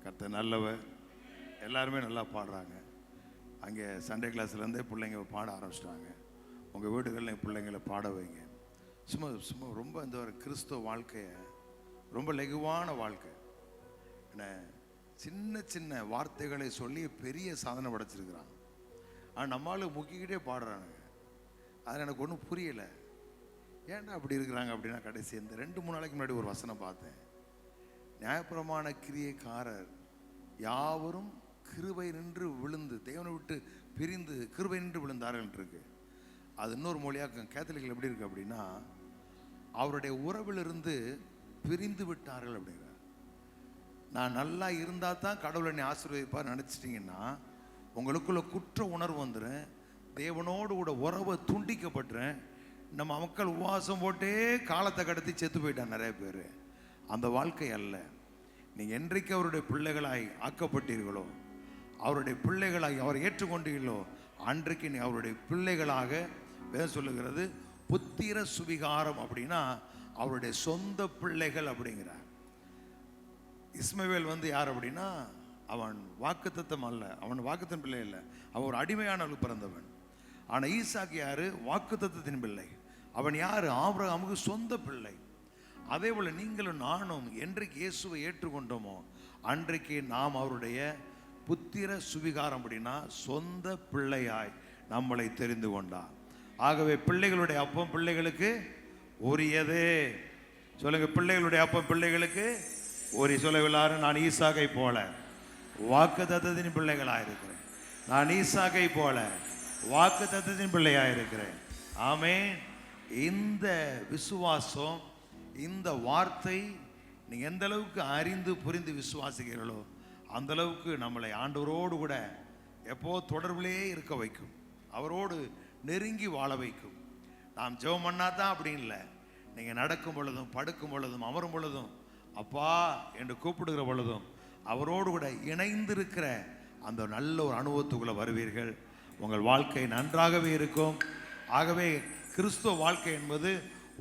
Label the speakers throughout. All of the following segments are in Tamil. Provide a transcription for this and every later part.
Speaker 1: கர்த்தர் நல்லவர். எல்லாருமே நல்லா பாடுறாங்க. அங்கே சண்டே கிளாஸ்லேருந்தே பிள்ளைங்க பாட ஆரம்பிச்சிட்டாங்க. உங்கள் வீடுகளில் பிள்ளைங்களை பாட வைங்க. சும்மா சும்மா ரொம்ப இந்த ஒரு கிறிஸ்துவ வாழ்க்கையை ரொம்ப லெகுவான வாழ்க்கை. என்ன சின்ன சின்ன வார்த்தைகளை சொல்லி பெரிய சாதனை படைச்சிருக்கிறாங்க. ஆனால் நம்மளுக்கு முக்கிக்கிட்டே பாடுறானுங்க. அது எனக்கு ஒன்றும் புரியலை. ஏன்டா அப்படி இருக்கிறாங்க அப்படின்னா, கடைசி இந்த 2-3 நாளைக்கு முன்னாடி ஒரு வசனம் பார்த்தேன். நியாயப்பிரமாண கிரியைக்காரர் யாவரும் கிருபை நின்று விழுந்து, தேவனை விட்டு பிரிந்து கிருபை நின்று விழுந்தார்கள் இருக்கு. அது இன்னொரு மொழியாக கேத்தலிகள் எப்படி இருக்கு அப்படின்னா, அவருடைய உறவிலிருந்து பிரிந்து விட்டார்கள் அப்படிங்கிற. நான் நல்லா இருந்தால் தான் கடவுளை என்னை ஆசீர்வதிப்பார் நினச்சிட்டிங்கன்னா உங்களுக்குள்ள குற்ற உணர்வு வந்துடும். தேவனோடு கூட உறவை துண்டிக்கப்பட்டுறேன். நம்ம மக்கள் உபவாசம் போட்டே காலத்தை கடத்தி செத்து போயிட்டான் நிறைய பேர். அந்த வாழ்க்கை அல்ல. நீங்கள் என்றைக்கு அவருடைய பிள்ளைகளாய் ஆக்கப்பட்டீர்களோ, அவருடைய பிள்ளைகளாய் அவர் ஏற்றுக்கொண்டீர்களோ, அன்றைக்கு நீ அவருடைய பிள்ளைகளாக வேதம் சொல்லுகிறது. புத்திர சுவிகாரம் அப்படின்னா அவருடைய சொந்த பிள்ளைகள் அப்படிங்கிறார். இஸ்மவேல் யார் அப்படின்னா, அவன் வாக்குத்தத்தம் அல்ல, அவன் வாக்குத்தன் பிள்ளை இல்லை, அவன் ஒரு அடிமையானவனுக்கு பிறந்தவன். ஆனால் ஈசாக்கு யாரு? வாக்குத்தத்தின் பிள்ளை. அவன் யார்? ஆபிரகாமுக்கு சொந்த பிள்ளை. அதே போல் நீங்களும் நானும் என்றைக்கு இயேசுவை ஏற்றுக்கொண்டோமோ அன்றைக்கு நாம் அவருடைய புத்திர சுவிகாரம் அப்படின்னா சொந்த பிள்ளையாய் நம்மளை தெரிந்து கொண்டார். ஆகவே பிள்ளைகளுடைய அப்பம் பிள்ளைகளுக்கு உரியதே. சொல்லுங்க, பிள்ளைகளுடைய அப்பம் பிள்ளைகளுக்கு ஒரு சொல்லவில்லாரு. நான் ஈசாக்கை போல வாக்குத்தத்தத்தின் பிள்ளைகளாக இருக்கிறேன். நான் ஈசாக்கை போல வாக்குத்தத்தத்தின் பிள்ளையாக இருக்கிறேன். ஆமென். இந்த விசுவாசம், இந்த வார்த்தை நீங்கள் எந்த அளவுக்கு அறிந்து புரிந்து விசுவாசிக்கிறீர்களோ அந்த அளவுக்கு நம்மளை ஆண்டவரோடு கூட எப்போ தொடர்பிலே இருக்க வைக்கும், அவரோடு நெருங்கி வாழ வைக்கும். நாம் ஜெபம் பண்ணாதான் அப்படின்னு இல்லை, நீங்கள் நடக்கும் பொழுதும் படுக்கும் பொழுதும் அமரும் பொழுதும் அப்பா என்று கூப்பிடுகிற பொழுதும் அவரோடு கூட இணைந்திருக்கிற அந்த நல்ல ஒரு அனுபவத்துக்குள்ளே வருவீர்கள். உங்கள் வாழ்க்கை நன்றாகவே இருக்கும். ஆகவே கிறிஸ்துவ வாழ்க்கை என்பது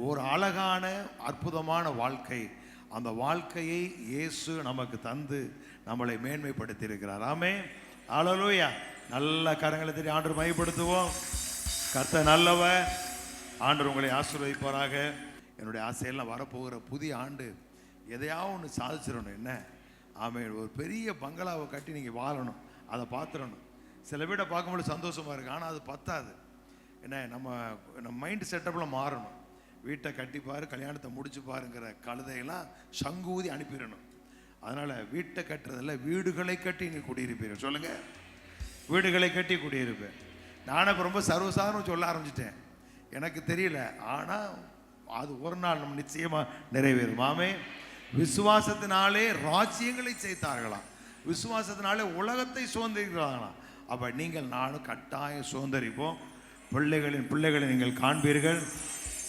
Speaker 1: ஒரு அழகான அற்புதமான வாழ்க்கை. அந்த வாழ்க்கையை இயேசு நமக்கு தந்து நம்மளை மேன்மைப்படுத்தி இருக்கிறார். ஆமென். ஹல்லேலூயா. நல்ல கரங்களை தட்டி ஆண்டவரை மகிமைப்படுத்துவோம். கர்த்தர் நல்லவர். ஆண்டவர் உங்களை ஆசீர்வதிப்பாராக. என்னுடைய ஆசையெல்லாம் வரப்போகிற புதிய ஆண்டு எதையாவது ஒன்று சாதிச்சிடணும். என்ன? ஆமென். ஒரு பெரிய பங்களாவை கட்டி நீங்கள் வாழணும், அதை பார்த்துடணும். சில வீடை பார்க்கும்போது சந்தோஷமாக இருக்குது, ஆனால் அது பத்தாது. என்ன, நம்ம மைண்ட் செட்டப்பில் மாறணும். வீட்டை கட்டிப்பார், கல்யாணத்தை முடிச்சு பாருங்கிற கழுதையெல்லாம் சங்கூதி அனுப்பிடணும். அதனால் வீட்டை கட்டுறதில்ல, வீடுகளை கட்டி நீ குடியிருப்பீர்கள். சொல்லுங்கள், வீடுகளை கட்டி குடியிருப்பேன். நானே இப்போ ரொம்ப சர்வசாதாரணம் சொல்ல ஆரம்பிச்சிட்டேன், எனக்கு தெரியல. ஆனால் அது ஒரு நாள் நம்ம நிச்சயமாக நிறைவேறும். ஆமே. விசுவாசத்தினாலே ராஜ்யங்களை செய்தார்களாம், விசுவாசத்தினாலே உலகத்தை சுதந்திரிக்கிறார்களாம். அப்போ நீங்கள் நானும் கட்டாயம் சுதந்திரிப்போம். பிள்ளைகளை நீங்கள் காண்பீர்கள்.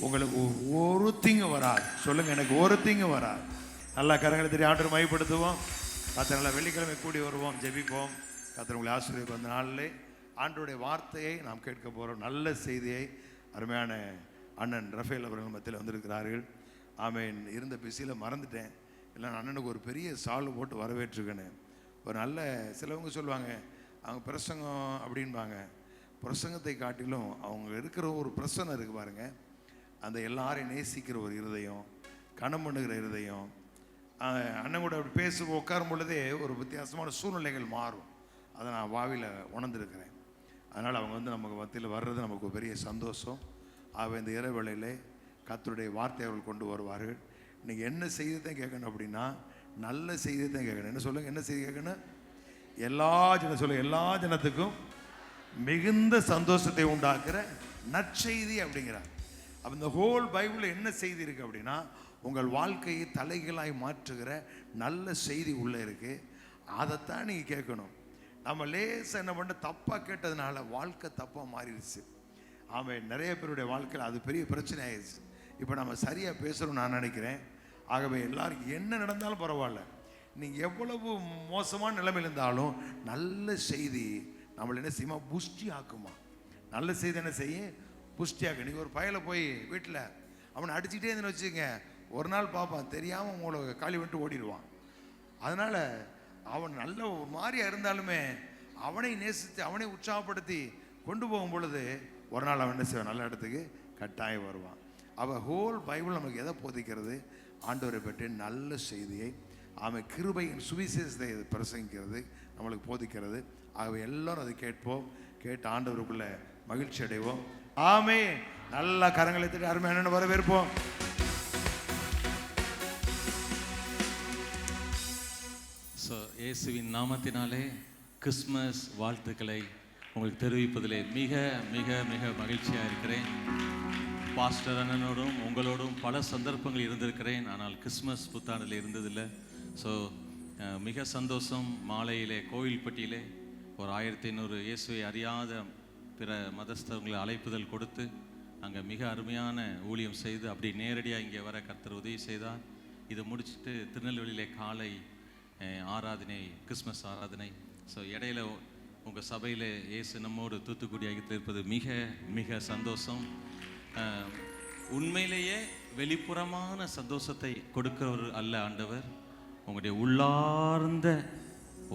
Speaker 1: உங்களுக்கு ஒரு தீங்கு வராது. சொல்லுங்கள், எனக்கு ஒரு தீங்கு வராது. நல்லா கரங்களை தெரிய ஆண்டவரை மையப்படுத்துவோம். கர்த்தர் நல்லா வெள்ளிக்கிழமை கூடி வருவோம், ஜெபிப்போம். கர்த்தர் உங்களை ஆசீர்வதிப்பார். வந்த நாளிலே ஆண்டவருடைய வார்த்தையை நாம் கேட்க போகிறோம். நல்ல செய்தியை அருமையான அண்ணன் ரஃபேல் அவர்கள் மத்தியில் வந்திருக்கிறார்கள். ஆமென். இருந்த பிஸியில் மறந்துட்டேன். இல்லை, அண்ணனுக்கு ஒரு பெரிய சால்வு போட்டு வரவேற்றுக்கணும். ஒரு நல்ல சிலவங்க சொல்லுவாங்க, அவங்க பிரசங்கம் அப்படின்பாங்க. பிரசங்கத்தை காட்டிலும் அவங்க இருக்கிற ஒரு பிரசனை இருக்குது பாருங்க, அந்த எல்லாரையும் நேசிக்கிற ஒரு இருதயம், கனம் பண்ணுகிற இருதயம். அண்ணன் கூட அப்படி பேச உட்காரும் பொழுதே ஒரு வித்தியாசமான சூழ்நிலைகள் மாறும். அதை நான் வாவியில் உணர்ந்திருக்கிறேன். அதனால் அவங்க நமக்கு மத்தியில் வர்றது நமக்கு பெரிய சந்தோஷம். ஆக இந்த இரவேளையிலே கர்த்தருடைய வார்த்தை அவர்கள் கொண்டு வருவார்கள். நீங்கள் என்ன செய்தியைத்தான் கேட்கணும் அப்படின்னா, நல்ல செய்தியைத்தான் கேட்கணும். என்ன சொல்லுங்கள், என்ன செய்தி கேட்கணும்? எல்லா சொல்லுங்கள், எல்லா ஜனத்துக்கும் மிகுந்த சந்தோஷத்தை உண்டாக்குற நற்செய்தி அப்படிங்கிறார். அப்போ இந்த ஹோல் பைபிளில் என்ன செய்தி இருக்குது அப்படின்னா, உங்கள் வாழ்க்கையை தலைகளாய் மாற்றுகிற நல்ல செய்தி உள்ளே இருக்குது. அதைத்தான் நீங்கள் கேட்கணும். நம்ம லேசாக என்ன பண்ண தப்பாக கேட்டதுனால வாழ்க்கை தப்பாக மாறிடுச்சு. ஆமாம், நிறைய பேருடைய வாழ்க்கையில் அது பெரிய பிரச்சனை ஆயிடுச்சு. இப்போ நம்ம சரியாக பேசுகிறோம் நான் நினைக்கிறேன். ஆகவே எல்லாருக்கும் என்ன நடந்தாலும் பரவாயில்ல, நீங்கள் எவ்வளவு மோசமான நிலைமையில் இருந்தாலும் நல்ல செய்தி நம்மளை என்ன செய்யுமா, புஷ்டி ஆக்குமா. நல்ல செய்தி என்ன செய்யும், புஷ்டியாக்கு. நீங்கள் ஒரு பயலை போய் வீட்டில் அவனை அடிச்சுக்கிட்டே இருந்துன்னு வச்சுக்கோங்க, ஒரு நாள் பார்ப்பான், தெரியாமல் உங்களை காலி விட்டு ஓடிடுவான். அதனால் அவன் நல்ல ஒரு மாதிரியா இருந்தாலுமே அவனை நேசித்து அவனை உற்சாகப்படுத்தி கொண்டு போகும் பொழுது ஒரு நாள் அவன் என்ன செய்வான், நல்ல இடத்துக்கு கட்டாயம் வருவான். அவன் ஹோல் பைபிள் நமக்கு எதை போதிக்கிறது? ஆண்டவரை பற்றி நல்ல செய்தியை, அவன் கிருபையின் சுவிசேஷத்தை பிரசங்கிக்கிறது, நம்மளுக்கு போதிக்கிறது. ஆகவே எல்லாரும் அதை கேட்போம், கேட்டு ஆண்டவருக்குள்ள மகிழ்ச்சி அடைவோம். ஆமே. நல்ல கரங்களை தட்டி அருமையான வரவேற்போம்.
Speaker 2: இயேசுவின் நாமத்தினாலே கிறிஸ்மஸ் வாழ்த்துக்களை உங்களுக்கு தெரிவிப்பதிலே மிக மிக மிக மகிழ்ச்சியாக இருக்கிறேன். பாஸ்டர் அண்ணனோடும் உங்களோடும் பல சந்தர்ப்பங்கள் இருந்திருக்கிறேன், ஆனால் கிறிஸ்மஸ் புத்தாண்டில் இருந்ததில்லை. ஸோ மிக சந்தோஷம். மாலையிலே கோவில்பட்டியிலே ஒரு 1500 இயேசுவை அறியாத பிற மதஸ்தவங்களை அழைப்புதல் கொடுத்து அங்கே மிக அருமையான ஊழியம் செய்து அப்படி நேரடியாக இங்கே வர கர்த்தர் உதவி செய்தார். இதை முடிச்சுட்டு திருநெல்வேலியிலே காலை ஆராதனை, கிறிஸ்மஸ் ஆராதனை. ஸோ இடையில உங்கள் சபையில் இயேசு நம்மோடு தூத்துக்குடி ஐக்கியத்தில் இருப்பது மிக மிக சந்தோஷம். உண்மையிலேயே வெளிப்புறமான சந்தோஷத்தை கொடுக்கிறவர் அல்ல ஆண்டவர், உங்களுடைய உள்ளார்ந்த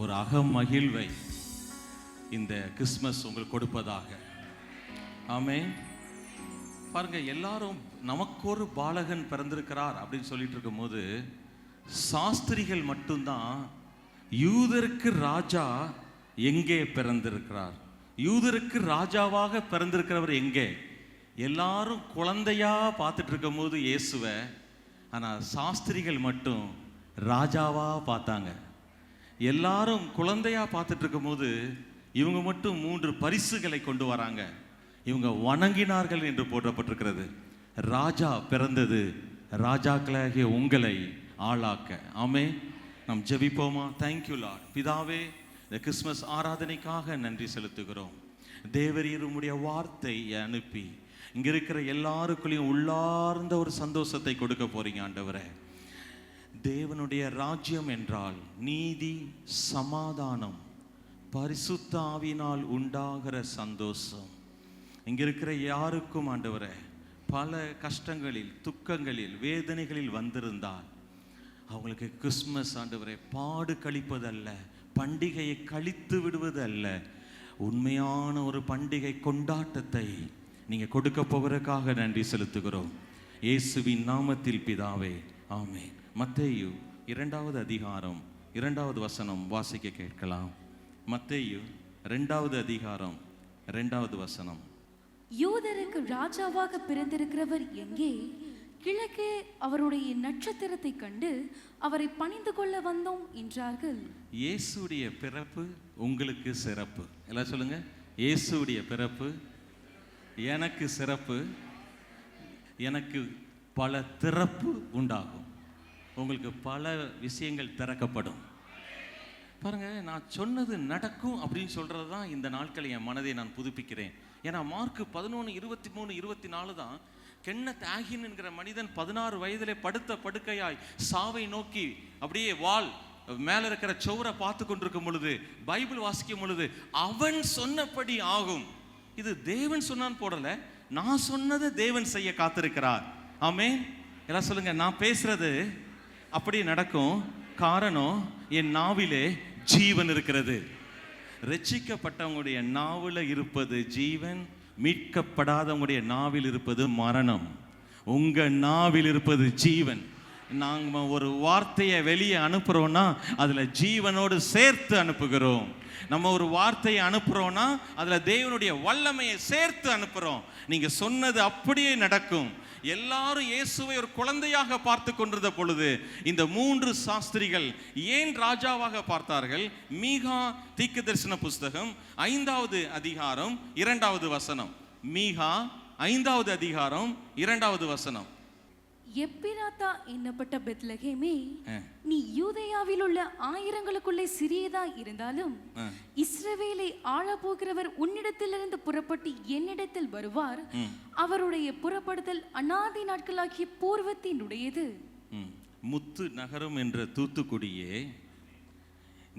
Speaker 2: ஒரு அகமகிழ்வை இந்த கிறிஸ்மஸ் உங்களுக்கு கொடுப்பதாக. ஆமென். பாருங்க, எல்லாரும் நமக்கு ஒரு பாலகன் பிறந்திருக்கிறார் அப்படின்னு சொல்லிட்டு இருக்கும் போது சாஸ்திரிகள் மட்டும்தான் யூதருக்கு ராஜா எங்கே பிறந்திருக்கிறார், யூதருக்கு ராஜாவாக பிறந்திருக்கிறவர் எங்கே, எல்லாரும் குழந்தையா பார்த்துட்டு இருக்கும் போது இயேசுவை, ஆனால் சாஸ்திரிகள் மட்டும் ராஜாவா பார்த்தாங்க. எல்லாரும் குழந்தையா பார்த்துட்டு இருக்கும் போது இவங்க மட்டும் 3 பரிசுகளை கொண்டு வராங்க. இவங்க வணங்கினார்கள் என்று போடப்பட்டிருக்கிறது. ராஜா பிறந்தது ராஜாக்களாகிய உங்களை ஆளாக்க. ஆமே. நாம் ஜெபிப்போமா? Thank you Lord. பிதாவே, இந்த கிறிஸ்மஸ் ஆராதனைக்காக நன்றி செலுத்துகிறோம். தேவரீர் உம்முடைய வார்த்தை அனுப்பி இங்க இருக்கிற எல்லாருக்குள்ளேயும் உள்ளார்ந்த ஒரு சந்தோஷத்தை கொடுக்க போறீங்க ஆண்டவரே. தேவனுடைய ராஜ்யம் என்றால் நீதி, சமாதானம், பரிசுத்த ஆவியினால் உண்டாகிற சந்தோஷம். இங்க இருக்கிற யாருக்கும் ஆண்டவரே பல கஷ்டங்களில், துக்கங்களில், வேதனைகளில் வந்திருந்தால் அவங்களுக்கு கிறிஸ்மஸ் ஆண்டவரே பாடு கழிப்பதல்ல, பண்டிகையை கழித்து விடுவது அல்ல, உண்மையான ஒரு பண்டிகை கொண்டாட்டத்தை நீங்க கொடுக்க போவதற்காக நன்றி செலுத்துகிறோம். இயேசுவின் நாமத்தில் பிதாவே, ஆமென். மத்தேயு 2வது அதிகாரம் 2வது வசனம் வாசிக்க கேட்கலாம். மத்தேயு 2வது அதிகாரம் 2வது வசனம்.
Speaker 3: யூதருக்கு ராஜாவாக பிறந்திருக்கிறவர் எங்கே? கிழக்கே அவருடைய நட்சத்திரத்தை கண்டு அவரை பணிந்து கொள்ள வந்தோம் என்றார்கள்.
Speaker 2: இயேசுடைய பிறப்பு உங்களுக்கு சிறப்பு. எல்லாம் சொல்லுங்க, இயேசுடைய பிறப்பு எனக்கு சிறப்பு. எனக்கு பல திறப்பு உண்டாகும், உங்களுக்கு பல விஷயங்கள் திறக்கப்படும். பாருங்க, நான் சொன்னது நடக்கும் அப்படின்னு சொல்றது தான் இந்த நாட்களை என் மனதை நான் புதுப்பிக்கிறேன். ஏன்னா மார்க் 11, 23, 24 தான் கென்னத் ஆகின் என்கிற மனிதன் 16 வயதிலே படுத்த படுக்கையாய் சாவை நோக்கி அப்படியே வாள் மேல இருக்கிற சௌரை பார்த்து கொண்டிருக்கும் பொழுது, பைபிள் வாசிக்கும் பொழுது அவன் சொன்னபடி ஆகும். இது தேவன் சொன்னான் போடல, நான் சொன்னதை தேவன் செய்ய காத்திருக்கிறார். ஆமென். எல்லாம் சொல்லுங்க, நான் பேசுறது அப்படி நடக்கும். காரணம், என் நாவிலே ஜீவன் இருக்கிறது. ரட்சிக்கப்பட்டவங்களுடைய நாவில் இருப்பது ஜீவன், மீட்கப்படாதவங்களுடைய நாவில் இருப்பது மரணம். உங்க நாவில் இருப்பது ஜீவன். நாங்கள் ஒரு வார்த்தையை வெளியே அனுப்புறோம்னா அதுல ஜீவனோடு சேர்த்து அனுப்புகிறோம். நம்ம ஒரு வார்த்தையை அனுப்புறோம்னா அதுல தேவனுடைய வல்லமையை சேர்த்து அனுப்புறோம். நீங்க சொன்னது அப்படியே நடக்கும். எல்லாரும் இயேசுவை ஒரு குழந்தையாக பார்த்து கொண்டிருந்த பொழுது இந்த 3 சாஸ்திரிகள் ஏன் ராஜாவாக பார்த்தார்கள்? மீகா தீர்க்கதரிசன புஸ்தகம் 5வது அதிகாரம் 2வது வசனம். மீகா 5வது அதிகாரம் 2வது வசனம்.
Speaker 3: எப்பிராத்தா என்னப்பட்ட பெத்லகேமே, நீ யூதேயாவில் உள்ள ஆயிரங்களுக்குள்ளே சிறியதா இருந்தாலும் இஸ்ரவேலை ஆள போகிறவர் உன்னிடத்திலிருந்து புறப்பட்டு என்னிடத்தில் வருவார். அவருடைய புறப்படுதல் அநாதி நாட்களாகிய பூர்வத்தினுடையது.
Speaker 2: முத்து நகரம் என்ற தூத்துக்குடியே,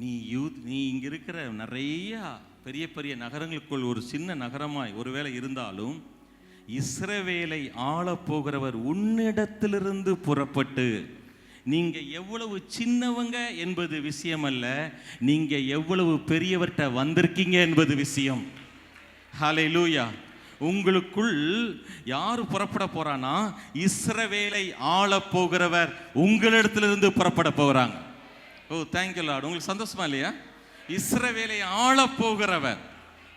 Speaker 2: நீ இங்க இருக்கிற நிறைய பெரிய பெரிய நகரங்களுக்குள் ஒரு சின்ன நகரமாய் ஒருவேளை இருந்தாலும் இஸ்ரவேலை ஆள போகிறவர் உன்னிடத்திலிருந்து புறப்பட்டு நீங்க எவ்வளவு சின்னவங்க என்பது விஷயம் அல்ல, நீங்க எவ்வளவு பெரியவர்கிட்ட வந்திருக்கீங்க என்பது விஷயம். ஹல்லேலூயா. உங்களுக்குள் யார் புறப்பட போறானா? இஸ்ரவேலை ஆள போகிறவர் உங்களிடத்திலிருந்து புறப்பட போகிறாங்க. ஓ தேங்க்யூ லார்ட். உங்களுக்கு சந்தோஷமா இல்லையா? இஸ்ரவேலை ஆள போகிறவர்.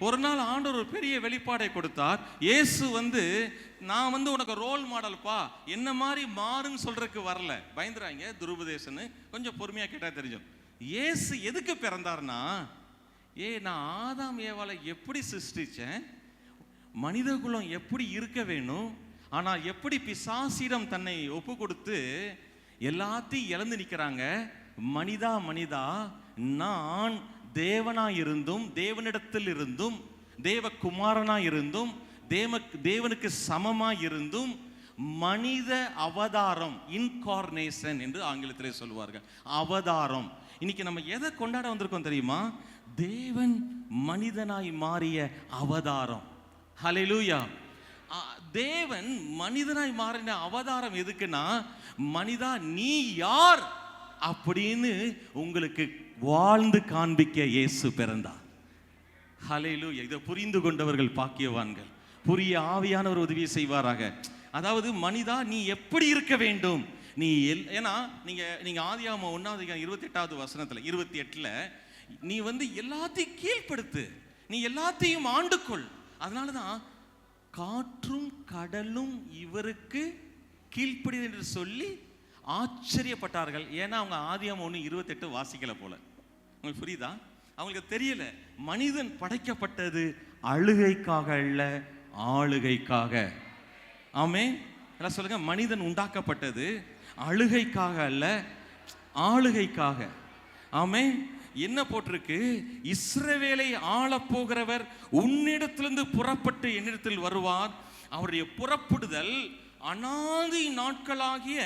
Speaker 2: ஒரு நாள் ஆண்டவர் ஒரு பெரிய வெளிப்பாடை கொடுத்தார். இயேசு நான் உனக்கு ரோல் மாடல்ப்பா, என்ன மாதிரி மாறுன்னு சொல்றதுக்கு வரல. பயந்துறாங்க துருபதேசன்னு, கொஞ்சம் பொறுமையா கேட்டா தெரியும். இயேசு எதுக்கு பிறந்தார்னா, நான் ஆதாம் ஏவாளை எப்படி சிருஷ்டிச்சேன், மனித குலம் எப்படி இருக்க வேணும், ஆனால் எப்படி பிசாசிடம் தன்னை ஒப்பு கொடுத்து எல்லாத்தையும் இழந்து நிற்கிறாங்க. மனிதா மனிதா, நான் தேவனாயிருந்தும் தேவனிடத்தில் இருந்தும் தேவகுமாரனாயிருந்தும் தேவனுக்கு சமமாயிருந்தும் மனித அவதாரம், இன்கார்னேஷன் என்று ஆங்கிலத்திலே சொல்வார்கள், அவதாரம். இன்னைக்கு நம்ம எதை கொண்டாட வந்திருக்கோம் தெரியுமா? தேவன் மனிதனாய் மாறிய அவதாரம். ஹல்லேலூயா. தேவன் மனிதனாய் மாறின அவதாரம் எதுக்குன்னா, மனிதா நீ யார் அப்படின்னு உங்களுக்கு வாழ்ந்து காண்பிக்க இயேசு பிறந்தார். ஹல்லேலூயா. இதை புரிந்து கொண்டவர்கள் பாக்கியவான்கள். புரிய ஆவியானவர் உதவி செய்வாராக. அதாவது மனிதா நீ எப்படி இருக்க வேண்டும், நீ ஏன்னா நீங்க ஆதியாகமம் 1:28 வசனத்துல 28ல நீ எல்லாத்தையும் கீழ்ப்படுத்து, நீ எல்லாத்தையும் ஆண்டுகொள். அதனாலதான் காற்றும் கடலும் இவருக்கு கீழ்ப்படி என்று சொல்லி ஆச்சரியப்பட்டார்கள். ஏன்னா அவங்க ஆதியாகமம் 1:28 வாசிக்கல போல. உங்களுக்கு புரியுதா? அவங்களுக்கு தெரியல மனிதன் படைக்கப்பட்டது அழுகைக்காக அல்ல, ஆளுகைக்காக. ஆமென். எல்லாம் சொல்லுங்க, மனிதன் உண்டாக்கப்பட்டது அழுகைக்காக அல்ல, ஆளுகைக்காக. ஆமென். என்ன போட்டிருக்கு? இஸ்ரவேலை ஆள போகிறவர் உன்னிடத்திலிருந்து புறப்பட்டு என்னிடத்தில் வருவார். அவருடைய புறப்படுதல் அநாதி நாட்களாகிய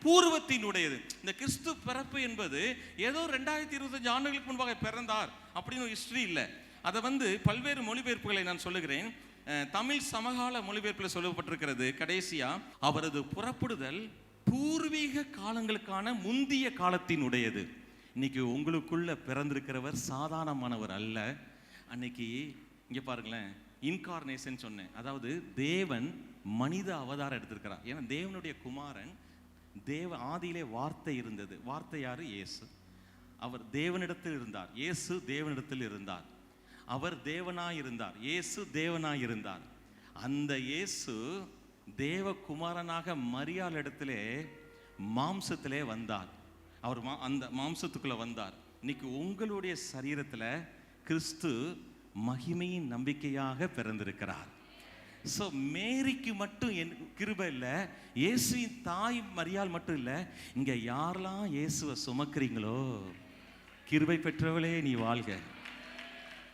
Speaker 2: பூர்வத்தினுடையது. இந்த கிறிஸ்து பிறப்பு என்பது ஏதோ 2025 ஆண்டுகளுக்கு முன்பாக பிறந்தார் அப்படின்னு ஒரு ஹிஸ்டரி இல்லை. அதை பல்வேறு மொழிபெயர்ப்புகளை நான் சொல்லுகிறேன். தமிழ் சமகால மொழிபெயர்ப்பில் சொல்லப்பட்டிருக்கிறது கடைசியா, அவரது புறப்படுதல் பூர்வீக காலங்களுக்கான முந்திய காலத்தினுடையது. இன்னைக்கு உங்களுக்குள்ள பிறந்திருக்கிறவர் சாதாரணமானவர் அல்ல. அன்னைக்கு இங்க பாருங்களேன், இன்கார்னேஷன் சொன்னேன். அதாவது தேவன் மனித அவதாரம் எடுத்திருக்கிறார். ஏன்னா தேவனுடைய குமாரன், ஆதியிலே வார்த்தை இருந்தது. வார்த்தை யாரு? இயேசு. அவர் தேவனிடத்தில் இருந்தார். இயேசு தேவனிடத்தில் இருந்தார். அவர் தேவனாய் இருந்தார். இயேசு தேவனாய் இருந்தார். அந்த இயேசு தேவகுமாரனாக மரியாள் இடத்திலே மாம்சத்திலே வந்தார். அவர் அந்த மாம்சத்துக்குள்ள வந்தார். இன்னைக்கு உங்களுடைய சரீரத்துல கிறிஸ்து மகிமையின் நம்பிக்கையாக பிறந்திருக்கிறார். ஸோ மேரிக்கு மட்டும் கிருபை இல்லை, இயேசுவின் தாய் மரியாள் மட்டும் இல்லை, இங்கே யாரெல்லாம் இயேசுவை சுமக்கிறீங்களோ கிருபை பெற்றவளே நீ வாழ்க.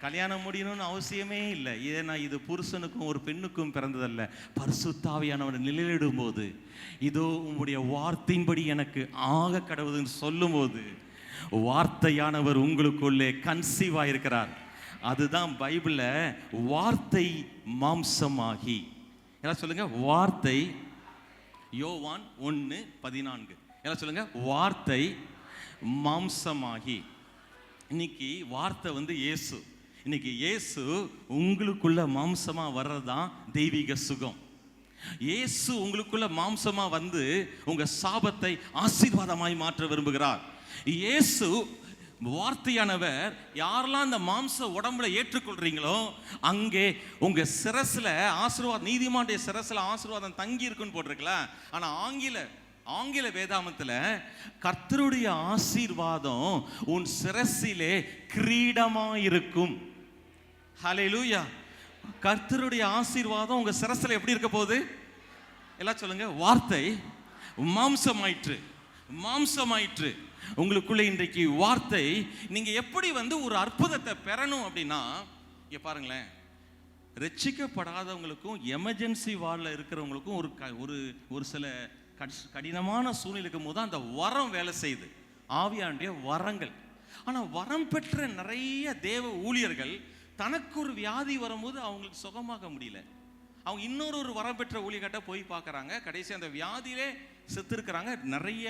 Speaker 2: கல்யாணம் முடியணும்னு அவசியமே இல்லை. ஏன்னா இது புருஷனுக்கும் ஒரு பெண்ணுக்கும் பிறந்ததல்ல, பரிசுத்த ஆவியானவர் நிழலிடும் போது, இதோ உங்களுடைய வார்த்தையின்படி எனக்கு ஆக கடவுதுன்னு சொல்லும் போது வார்த்தையானவர் உங்களுக்குள்ளே கன்சீவ் ஆயிருக்கிறார். அதுதான் பைபிள்ல வார்த்தை மாம்சமாகி. எல்லாம் சொல்லுங்க, வார்த்தை. யோவான் 1:14 எல்லாம் சொல்லுங்க, வார்த்தை மாம்சமாகி. இன்னைக்கு வார்த்தை இயேசு. இன்னைக்கு இயேசு உங்களுக்குள்ள மாம்சமா வர்றதுதான் தெய்வீக சுகம். இயேசு உங்களுக்குள்ள மாம்சமா உங்க சாபத்தை ஆசீர்வாதமாய் மாற்ற விரும்புகிறார். இயேசு வார்த்தையானவர் யாரெல்லாம் அந்த மாம்ச உடம்புல ஏற்றுக்கொள்றீங்களோ அங்கே உங்க சிரசுல ஆசீர்வாதம், நீதிமானுடைய சிரசுல ஆசீர்வாதம் தங்கி இருக்குன்னு போட்டிருக்கல. ஆனா ஆங்கில வேதாமத்துல கர்த்தருடைய ஆசீர்வாதம் உன் சிரசிலே கிரீடமா இருக்கும். ஹல்லேலூயா. கர்த்தருடைய ஆசீர்வாதம் உங்க சிரசுல எப்படி இருக்க போகுது? எல்லாம் சொல்லுங்க, வார்த்தை மாம்சமாயிற்று. உங்களுக்குள்ள இன்றைக்கு வார்த்தை. நீங்க எப்படி ஒரு அற்புதத்தை பெறணும் அப்படின்னா, இங்க பாருங்களேன், ரட்சிக்கப்படாதவங்களுக்கும் எமர்ஜென்சி வார்டில் இருக்கிறவங்களுக்கும் ஒரு சில கடினமான சூழ்நிலை இருக்கும் போது அந்த வரம் வேலை செய்யுது, ஆவியானுடைய வரங்கள். ஆனால் வரம் பெற்ற நிறைய தேவ ஊழியர்கள் தனக்கு ஒரு வியாதி வரும்போது அவங்களுக்கு சுகமாக முடியல. அவங்க இன்னொரு வரம் பெற்ற ஊழியர்கிட்ட போய் பார்க்குறாங்க. கடைசி அந்த வியாதியிலே செத்துருக்கிறாங்க. நிறைய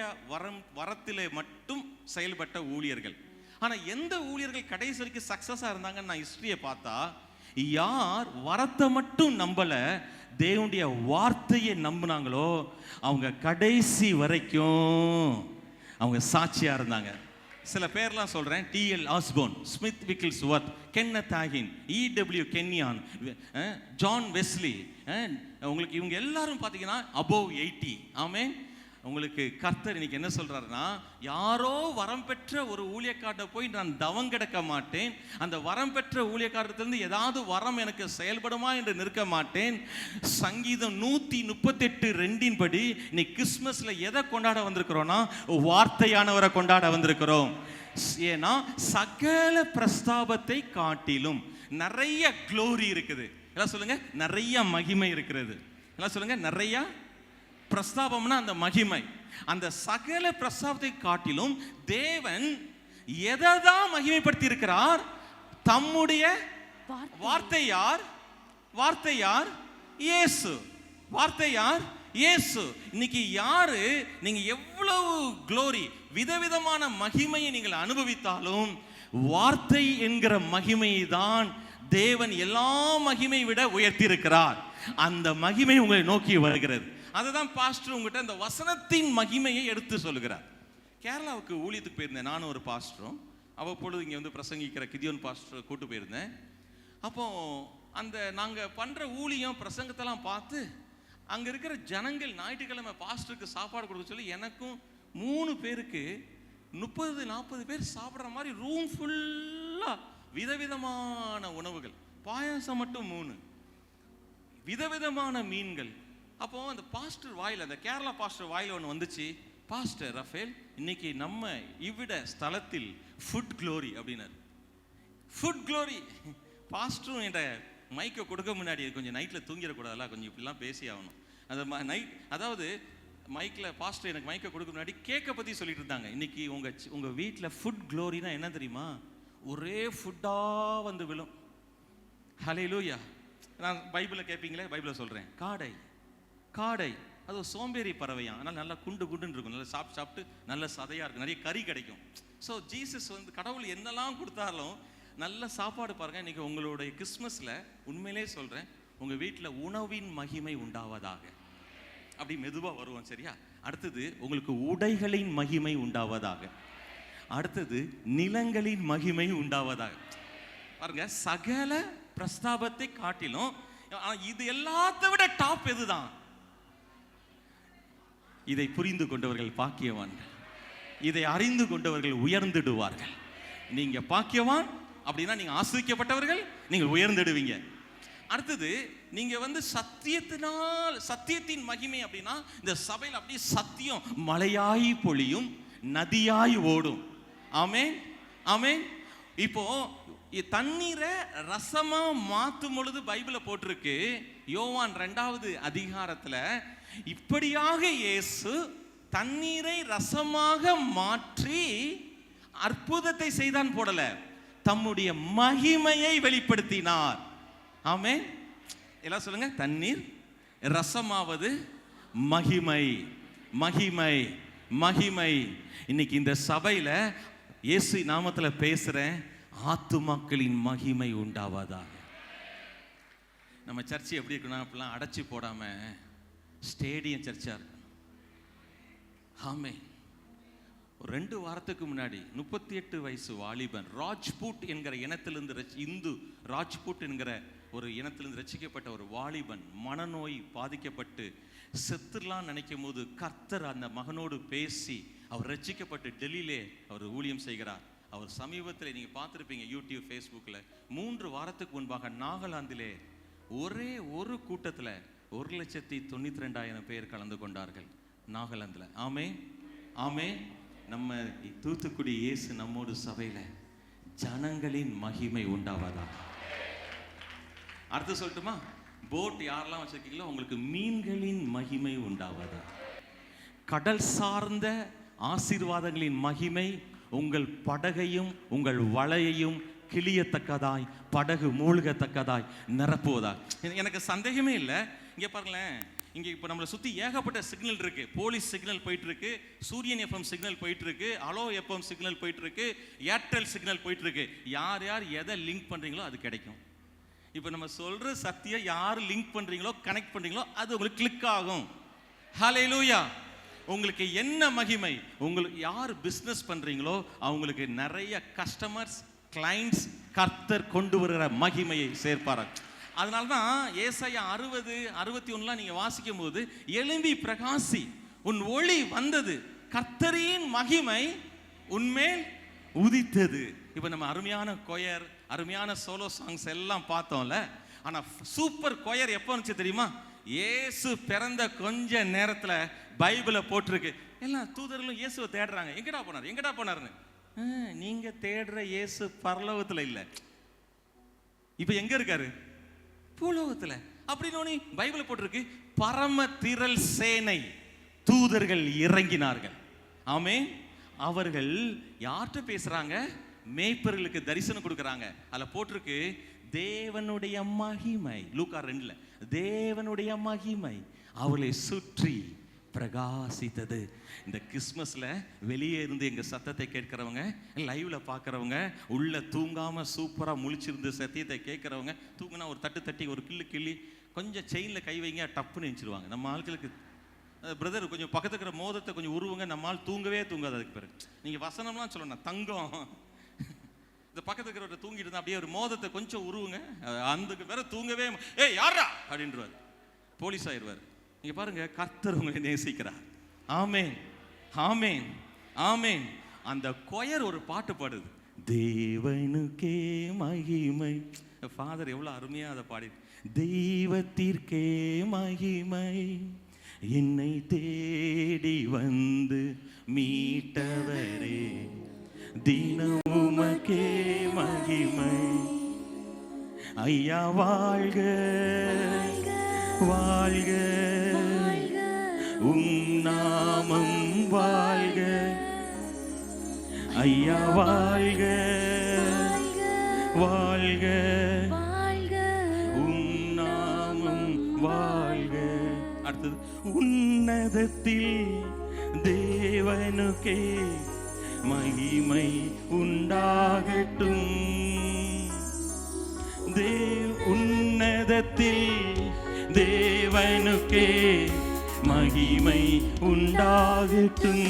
Speaker 2: வரத்திலே மட்டும் செயல்பட்ட ஊழியர்கள். ஆனால் எந்த ஊழியர்கள் கடைசி வரைக்கும் சக்ஸஸாக இருந்தாங்கன்னு நான் ஹிஸ்டரியை பார்த்தா, யார் வரத்தை மட்டும் நம்பல, தேவனுடைய வார்த்தையை நம்பினாங்களோ அவங்க கடைசி வரைக்கும் அவங்க சாட்சியா இருந்தாங்க. சில பேர்லாம் சொல்றேன். T.L. Osborne, Smith Wigglesworth, Kenneth Hagin, E.W. Kenyon, John Wesley, உங்களுக்கு இவங்க எல்லாரும் பார்த்தீங்கன்னா above 80. ஆமென். உங்களுக்கு கர்த்தர் இன்னைக்கு என்ன சொல்றாருன்னா, யாரோ வரம் பெற்ற ஒரு ஊழியக்காரரை போய் நான் தவம் கிடக்க மாட்டேன், அந்த வரம் பெற்ற ஊழியக்காரத்திலிருந்து ஏதாவது வரம் எனக்கு செயல்படுமா என்று நிற்க மாட்டேன். சங்கீதம் 138:2 படி இன்னைக்கு கிறிஸ்மஸ்ல எதை கொண்டாட வந்திருக்கிறோம்னா, வார்த்தையானவரை கொண்டாட வந்திருக்கிறோம். ஏன்னா சகல பிரஸ்தாபத்தை காட்டிலும் நிறைய க்ளோரி இருக்குது. எல்லாம் சொல்லுங்க, நிறைய மகிமை இருக்கிறது. எல்லாம் சொல்லுங்க, நிறைய பிரஸ்தாபம்னா அந்த மகிமை. அந்த சகல பிரஸ்தாபத்தை காட்டிலும் தேவன் எதைதான் மகிமைப்படுத்தி இருக்கிறார்? தம்முடைய வார்த்தை. யார் வார்த்தை? யார்? இயேசு. வார்த்தை யார்? இயேசு. இன்னைக்கு யாரு நீங்க எவ்வளவு க்ளோரி, விதவிதமான மகிமையை நீங்கள் அனுபவித்தாலும் வார்த்தை என்கிற மகிமையை தான் தேவன் எல்லா மகிமை விட உயர்த்தி இருக்கிறார். அந்த மகிமை உங்களை நோக்கி வருகிறது. அதுதான் பாஸ்டர் உங்ககிட்ட இந்த வசனத்தின் மகிமையை எடுத்து சொல்லுகிறார். கேரளாவுக்கு ஊழியத்துக்கு போயிருந்தேன், நானும் ஒரு பாஸ்டரும். அவ்வப்பொழுது இங்கே வந்து பிரசங்கிக்கிற கிதியோன் பாஸ்டர் கூட்டு போயிருந்தேன். அப்போ அந்த நாங்கள் பண்ணுற ஊழியம் பிரசங்கத்தெல்லாம் பார்த்து அங்கே இருக்கிற ஜனங்கள் ஞாயிற்றுக்கிழமை பாஸ்டருக்கு சாப்பாடு கொடுக்க சொல்லி எனக்கும் 3 பேருக்கு 30-40 பேர் சாப்பிட்ற மாதிரி ரூம் ஃபுல்லாக விதவிதமான உணவுகள், பாயாசம் மட்டும் 3, விதவிதமான மீன்கள். அப்போ அந்த பாஸ்டர் வாயில், அந்த கேரளா பாஸ்டர் வாயில் ஒன்று வந்துச்சு, பாஸ்டர் ரஃபேல் இன்னைக்கு நம்ம இவ்விட ஸ்தலத்தில் ஃபுட் க்ளோரி அப்படின்னாரு. Foot glory. பாஸ்டரும் என்ற மைக்கை கொடுக்க முன்னாடி கொஞ்சம் நைட்டில் தூங்கிடக்கூடாதுல்ல, கொஞ்சம் இப்படிலாம் பேசி ஆகணும். அந்த நைட், அதாவது மைக்கில் பாஸ்டர் எனக்கு மைக்கை கொடுக்க முன்னாடி கேக்கை பற்றி சொல்லிட்டு இருந்தாங்க. இன்னைக்கு உங்கள் வீட்டில் ஃபுட் க்ளோரினா என்ன தெரியுமா? ஒரே ஃபுட்டாக வந்து விழும். ஹல்லேலூயா. நான் பைபிளில் கேட்பீங்களே, பைபிளில் சொல்கிறேன். காடை அது ஒரு சோம்பேறி பறவையாம், அதனால் நல்லா குண்டுன்னு இருக்கும், நல்லா சாப்பிட்டு நல்ல சதையாக இருக்கும், நிறைய கறி கிடைக்கும். ஸோ ஜீசஸ் வந்து கடவுள் என்னெல்லாம் கொடுத்தாலும் நல்ல சாப்பாடு பாருங்கள். இன்றைக்கி உங்களுடைய கிறிஸ்மஸில் உண்மையிலே சொல்கிறேன், உங்கள் வீட்டில் உணவின் மகிமை உண்டாவதாக. அப்படி மெதுவாக வருவோம், சரியா? அடுத்தது உங்களுக்கு உடைகளின் மகிமை உண்டாவதாக. அடுத்தது நிலங்களின் மகிமை உண்டாவதாக. பாருங்க, சகல பிரஸ்தாபத்தை காட்டிலும் இது எல்லாத்தை விட டாப் எதுதான்? இதை புரிந்து கொண்டவர்கள் பாக்கியவான்கள், இதை அறிந்து கொண்டவர்கள் உயர்ந்திடுவார்கள். நீங்க பாக்கியவான் அப்படின்னா நீங்க ஆசிரிக்கப்பட்டவர்கள், நீங்கள் உயர்ந்திடுவீங்க. அடுத்தது நீங்க வந்து சத்தியத்தின் மகிமை அப்படின்னா இந்த சபையில் அப்படியே சத்தியம் மலையாய் பொழியும், நதியாய் ஓடும். ஆமென், ஆமென். இப்போ தண்ணீரை ரசமா மாற்றும் பொழுது பைபிளை போட்டிருக்கு, யோவான் 2வது அதிகாரத்தில், இப்படியாக இயேசு தண்ணீரை ரசமாக மாற்றி அற்புதத்தை செய்தான் போடல, தம்முடைய மகிமையை வெளிப்படுத்தினார். ஆமென். எல்லாம் சொல்லுங்க, தண்ணீர் ரசமாவது மகிமை, மகிமை, மகிமை. இன்னைக்கு இந்த சபையில இயேசு நாமத்துல பேசுறேன், ஆத்துமாக்களின் மகிமை உண்டாவதாக. நம்ம சர்ச்சை எப்படி இருக்கணும்? அப்படிலாம் அடைச்சி போடாம ஸ்டேடியம் சர்ச்சா இருக்கு. ஆமென். ஒரு 2 வாரத்துக்கு முன்னாடி 38 வயசு வாலிபன், ராஜ்பூட் என்கிற இனத்திலிருந்து, இந்து ராஜ்பூட் என்கிற ஒரு இனத்திலிருந்து ரட்சிக்கப்பட்ட ஒரு வாலிபன் மனநோய் பாதிக்கப்பட்டு செத்துலாம் நினைக்கும் போது கர்த்தர் அந்த மகனோடு பேசி அவர் ரட்சிக்கப்பட்டு டெல்லியிலே அவர் ஊழியம் செய்கிறார். அவர் சமீபத்தில் நீங்கள் பார்த்துருப்பீங்க யூடியூப், ஃபேஸ்புக்கில். 3 வாரத்துக்கு முன்பாக நாகாலாந்திலே ஒரே ஒரு கூட்டத்தில் 1,92,000 பேர் கலந்து கொண்டார்கள் நாகாலாந்தில். ஆமே, ஆமே. நம்ம தூத்துக்குடி இயேசு நம்மோடு சபையில் ஜனங்களின் மகிமை உண்டாவதா. அடுத்து சொல்லட்டுமா? போட் யாரெல்லாம் வச்சிருக்கீங்களோ உங்களுக்கு மீன்களின் மகிமை உண்டாவதா. கடல் சார்ந்த ஆசீர்வாதங்களின் மகிமை உங்கள் படகையும் உங்கள் வலையையும் கிளியத்தக்கதாய், படகு மூழ்கத்தக்கதாய் நிரப்புவதா. எனக்கு சந்தேகமே இல்லை. இங்கே பாருங்களேன், இங்கே இப்போ நம்மளை சுற்றி ஏகப்பட்ட சிக்னல் இருக்கு. போலீஸ் சிக்னல் போயிட்டு இருக்கு, சூரியன் எஃப்எம் சிக்னல் போயிட்டு இருக்கு, அலோ எஃப்எம் சிக்னல் போயிட்டு இருக்கு, ஏர்டெல் சிக்னல் போயிட்டு இருக்கு. யார் யார் எதை லிங்க் பண்றீங்களோ அது கிடைக்கும். இப்போ நம்ம சொல்ற சத்தியம் யார் லிங்க் பண்றீங்களோ, கனெக்ட் பண்றீங்களோ அது உங்களுக்கு கிளிக் ஆகும். ஹல்லேலூயா. உங்களுக்கு என்ன மகிமை? உங்களுக்கு யார் பிஸ்னஸ் பண்றீங்களோ அவங்களுக்கு நிறைய கஸ்டமர்ஸ், கிளைண்ட்ஸ் கர்த்தர் கொண்டு வருகிற மகிமையை சேர்ப்பார்கள். அதனால தான் ஏசாயா 60:61 நீங்க வாசிக்கும் போது, எழும்பி பிரகாசி, உன் ஒளி வந்தது, கர்த்தரின் மகிமை உன்மேல் உதித்தது. இப்போ நம்ம அருமையான கொயர், அருமையான சோலோ சாங்ஸ் எல்லாம் பார்த்தோம்ல. ஆனா சூப்பர் கொயர் எப்போ வந்துச்சு தெரியுமா? இயேசு பிறந்த கொஞ்ச நேரத்துல பைபிளை போட்டிருக்கு. எல்லாம் தூதர்களும் இயேசுவை தேடுறாங்க. எங்கடா போனாருன்னு. நீங்க தேடுற இயேசு பரலோகத்துல இல்ல, இப்ப எங்க இருக்காரு? பூலோகத்துல. அப்படின்னு பைபிளை போட்டிருக்கு, பரம திரள் சேனை தூதர்கள் இறங்கினார்கள். ஆமென். அவர்கள் யார்கிட்ட பேசுறாங்க? மேய்ப்பர்களுக்கு தரிசனம் கொடுக்கறாங்க. அதுல போட்டிருக்கு தேவனுடைய மகிமை. லூக்கா 2 தேவனுடைய மகிமை அவளை சுற்றி பிரகாசித்தது. இந்த கிறிஸ்மஸ்ல வெளியே இருந்து எங்க சத்தத்தை கேட்கிறவங்க, லைவ்ல பாக்குறவங்க, உள்ள தூங்காம சூப்பரா முழிச்சிருந்து சத்தியத்தை கேட்கிறவங்க, தூங்குனா ஒரு தட்டு தட்டி ஒரு கிள்ளி கொஞ்சம் செயின்ல கை வைங்க டப்புன்னு நினைச்சிருவாங்க. நம்ம ஆட்களுக்கு பிரதர் கொஞ்சம் பக்கத்துல இருக்கிற மோதத்தை கொஞ்சம் உருவுங்க, நம்ம ஆள் தூங்கவே தூங்காது. அதுக்கு பிறகு நீங்க வசனம்லாம் சொல்லணும், தங்கம் இந்த பக்கத்துல இருக்கிறவரை தூங்கிட்டு இருந்தா அப்படியே ஒரு மோதத்தை கொஞ்சம் உருவுங்க, அந்த வேற தூங்கவே யாரா அப்படின்றாரு, போலீஸ் ஆயிடுவார். நீங்க பாருங்க, கர்த்தர் உங்களை நேசிக்கிறார். ஆமென், ஆமென், ஆமென். அந்த கொயர் ஒரு பாட்டு பாடுது, தேவனுக்கே மகிமை. ஃபாதர் எவ்வளவு அருமையா அதை பாடி, தெய்வத்திற்கே மகிமை, என்னை தேடி வந்து மீட்டவரே, தினமுமக்கே மகிமை. ஐயா வாழ்க வாழ்க, உம் நாமம் வாழ்க. ஐயா வாழ்க வாழ்க, உம் நாமம் வாழ்க. அடுத்தது, உன்னதத்தில் தேவனுக்கே மகிமை உண்டாகட்டும். உன்னதத்தில் தேவனுக்கே மகிமை உண்டாகட்டும்.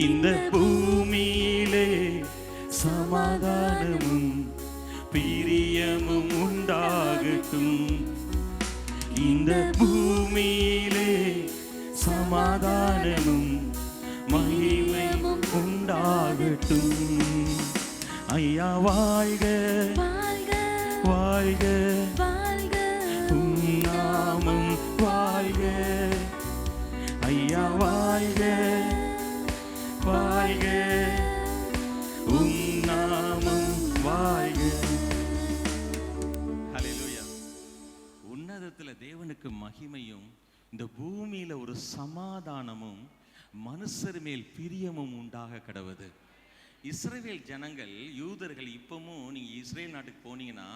Speaker 2: இந்த பூமியிலே சமாதானமும் பிரியமும் உண்டாகட்டும். இந்த பூமியிலே சமாதானமும் மகிமையும் உண்டாகட்டும். ஐயா வாழ்க வாழ்க, உம் நாமம் வாழ்க. ஐயா வாழ்க வாழ்க, உம் நாமம் வாழ்க. ஹல்லேலூயா. உன்னதத்துல தேவனுக்கு மகிமையும், இந்த பூமியில ஒரு சமாதானமும் மனுஷர் மேல் பிரியமும் உண்டாக கடவுது. இஸ்ரவேல் ஜனங்கள், யூதர்கள், இப்பவும் நீங்க இஸ்ரேல் நாட்டுக்கு போனீங்கன்னா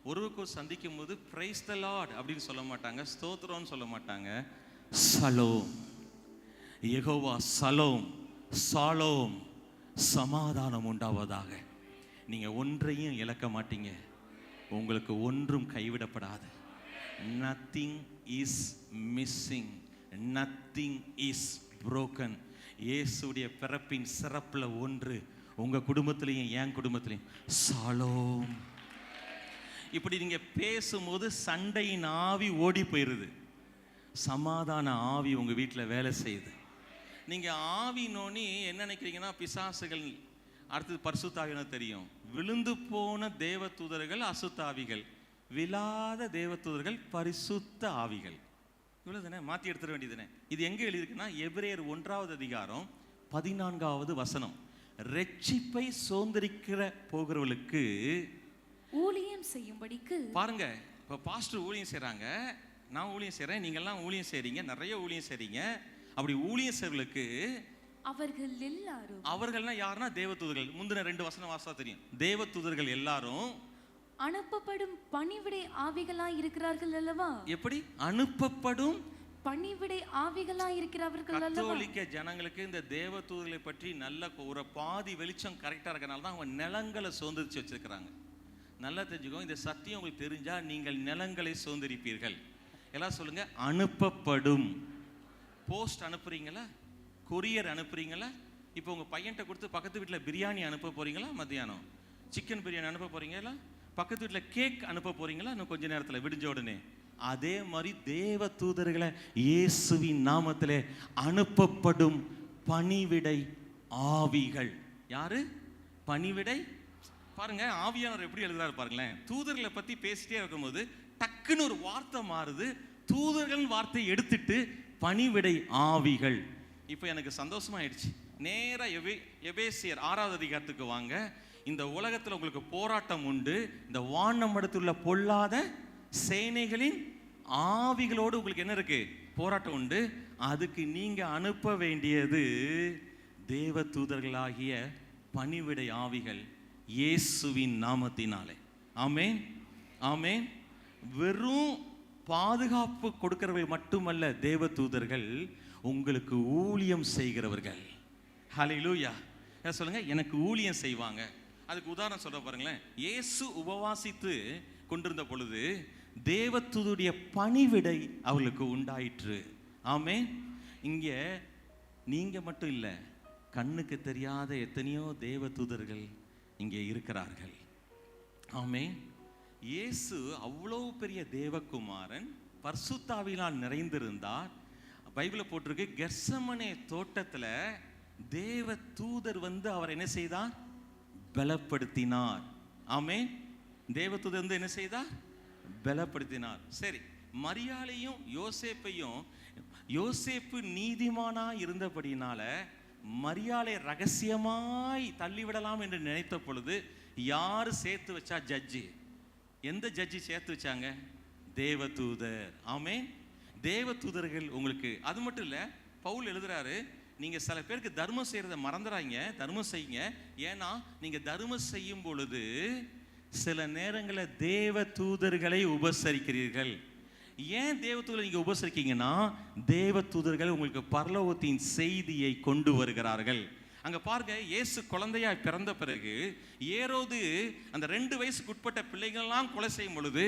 Speaker 2: ஒருவருக்கு சந்திக்கும் போது பிரைஸ் தி லார்ட் அப்படின்னு சொல்ல மாட்டாங்க, ஸ்தோத்திரம்னு சொல்ல மாட்டாங்க, சலோம், யெகோவா சலோம், சாலோம், சமாதானம் உண்டாவதாக. நீங்க ஒன்றையும் இழக்க மாட்டீங்க, உங்களுக்கு ஒன்றும் கைவிடப்படாது. Nothing is missing, nothing is broken. இயேசுடைய பிறப்பின் சிறப்புல ஒன்று உங்க குடும்பத்திலையும் என் குடும்பத்திலையும் சாலோம். இப்படி நீங்க பேசும்போது சண்டையின் ஆவி ஓடி போயிருது, சமாதான ஆவி உங்க வீட்டில் வேலை செய்யுது. நீங்க ஆவி நோனி என்ன நினைக்கிறீங்கன்னா பிசாசுகள், அடுத்தது பரிசுத்தாவின்னு தெரியும். விழுந்து போன தேவ தூதர்கள் அசுத்தாவிகள், விழாத தேவ தூதர்கள் பரிசுத்த ஆவிகள். இவ்வளவுதானே, மாற்றி எடுத்துட வேண்டியதுனே. இது எங்க எழுதியிருக்குன்னா எபிரேயர் 1:14 ரட்சிப்பை சுதந்தரிக்கிற போகிறவர்களுக்கு
Speaker 3: ஊழியம் செய்யும்படிக்கு. பாருங்க,
Speaker 2: இப்போ பாஸ்டர் ஊழியம் செய்றாங்க, நான் ஊழியம் செய்றேன், நீங்கெல்லாம் ஊழியம் செய்றீங்க, நிறைய ஊழியம் செய்றீங்க. அப்படி ஊழியம் செய்வர்களுக்கு
Speaker 3: அவர்கள் எல்லாரும்,
Speaker 2: அவர்கள்னா யாருன்னா தேவதூதர்கள். முந்தின 2 வசனம் வாசா தெரியும். தேவதூதர்கள் எல்லாரும்
Speaker 3: அனுப்பப்படும் பணிவிடை ஆவிகளாய் இருக்கிறார்கள் அல்லவா?
Speaker 2: எப்படி அனுப்பப்படும்
Speaker 3: பணிவிடை ஆவிகளாய் இருக்கிறார்கள் அல்லவா?
Speaker 2: கத்தோலிக்க ஜனங்களுக்கு இந்த தேவதூதர்களை பற்றி நல்ல ஒரு பாதி வெளிச்சம் கரெக்டா இருக்கனால தான் அவங்க நிலங்களை சுதந்திரிச்சு வச்சிருக்கிறாங்க. நல்லா தெரிஞ்சுக்கோ, இந்த சத்தியம் உங்களுக்கு தெரிஞ்சா நீங்கள் நிலங்களை சுதந்திரிப்பீர்கள். எல்லாம் சொல்லுங்க, அனுப்பப்படும். போஸ்ட் அனுப்புறீங்களா, கொரியர் அனுப்புறீங்களா? இப்போ உங்க பையன்கிட்ட கொடுத்து பக்கத்து வீட்டில் பிரியாணி அனுப்ப போறீங்களா? மத்தியானம் சிக்கன் பிரியாணி அனுப்ப போறீங்களா? பக்கத்து வீட்டில் கேக் அனுப்ப போறீங்களா? இன்னும் கொஞ்ச நேரத்தில் விடிஞ்ச உடனே. அதே மாதிரி தேவ தூதர்களை இயேசுவின் நாமத்திலே அனுப்பப்படும் பணிவிடை ஆவிகள். யாரு பணிவிடை? பாருங்க, ஆவியானவர் எப்படி எழுதுறாரு பாருங்களேன். தூதர்களை பத்தி பேசிட்டே இருக்கும்போது டக்குன்னு ஒரு வார்த்தை மாறுது. தூதர்கள் வார்த்தை எடுத்துட்டு பணிவிடை ஆவிகள். இப்போ எனக்கு சந்தோஷமாயிடுச்சு. நேரா எபேசியர் 6வது அதிகாரத்துக்கு வாங்க. இந்த உலகத்தில் உங்களுக்கு போராட்டம் உண்டு. இந்த வானமண்டலத்தில் பொல்லாத சேனைகளின் ஆவிகளோடு உங்களுக்கு என்ன இருக்கு? போராட்டம் உண்டு. அதுக்கு நீங்க அனுப்ப வேண்டியது தேவ தூதர்களாகிய பணிவிடை ஆவிகள், இயேசுவின் நாமத்தினாலே. ஆமென், ஆமென். வெறும் பாதுகாப்பு கொடுக்கிறவர்கள் மட்டுமல்ல தேவ தூதர்கள், உங்களுக்கு ஊழியம் செய்கிறவர்கள். ஹல்லேலூயா. சொல்லுங்க, எனக்கு ஊழியம் செய்வாங்க. அதுக்கு உதாரணம் சொல்ற பாருங்களேன். இயேசு உபவாசித்து கொண்டிருந்த பொழுது தேவதூதருடைய பணிவிடை அவளுக்கு உண்டாயிற்று. ஆமென். இங்க நீங்க மட்டும் இல்ல, கண்ணுக்கு தெரியாத எத்தனையோ தேவ தூதர்கள் இங்கே இருக்கிறார்கள். ஆமென். இயேசு அவ்வளவு பெரிய தேவகுமாரன், பரிசுத்தாவினால் நிறைந்திருந்தார். பைபிளில் போட்டிருக்கு, கெத்செமனே தோட்டத்தில் தேவ தூதர் வந்து அவர் என்ன செய்தார்? பலப்படுத்தினார். ஆமென். தேவ தூதர் வந்து என்ன செய்தார்? பலப்படுத்தினார். சரி, மரியாளையும் யோசேப்பையும், யோசேப்பு நீதிமானா இருந்தபடினால மரியாளை ரகசியமாய் தள்ளிவிடலாம் என்று நினைத்த பொழுது யாரு சேர்த்து வச்சா? ஜட்ஜி. எந்த ஜட்ஜி சேர்த்து வச்சாங்க? தேவதூதர். ஆமென். தேவதூதர்கள் உங்களுக்கு. அது மட்டும் இல்ல, பவுல் எழுதுறாரு, நீங்க சில பேருக்கு தர்மம் செய்யறத மறந்துறாங்க. தர்மம் செய்யுங்க. ஏன்னா நீங்க தர்மம் செய்யும் பொழுது சில நேரங்களில் தேவ தூதர்களை உபசரிக்கிறீர்கள். ஏன் தேவ தூதரை நீங்க உபசரிக்கீங்கன்னா, தேவ தூதர்கள் உங்களுக்கு பரலோகத்தின் செய்தியை கொண்டு வருகிறார்கள். அங்க பாருங்க, இயேசு குழந்தையாய் பிறந்த பிறகு ஏரோது அந்த 2 வயசுக்கு உட்பட்ட பிள்ளைகளெல்லாம் கொலை செய்யும் பொழுது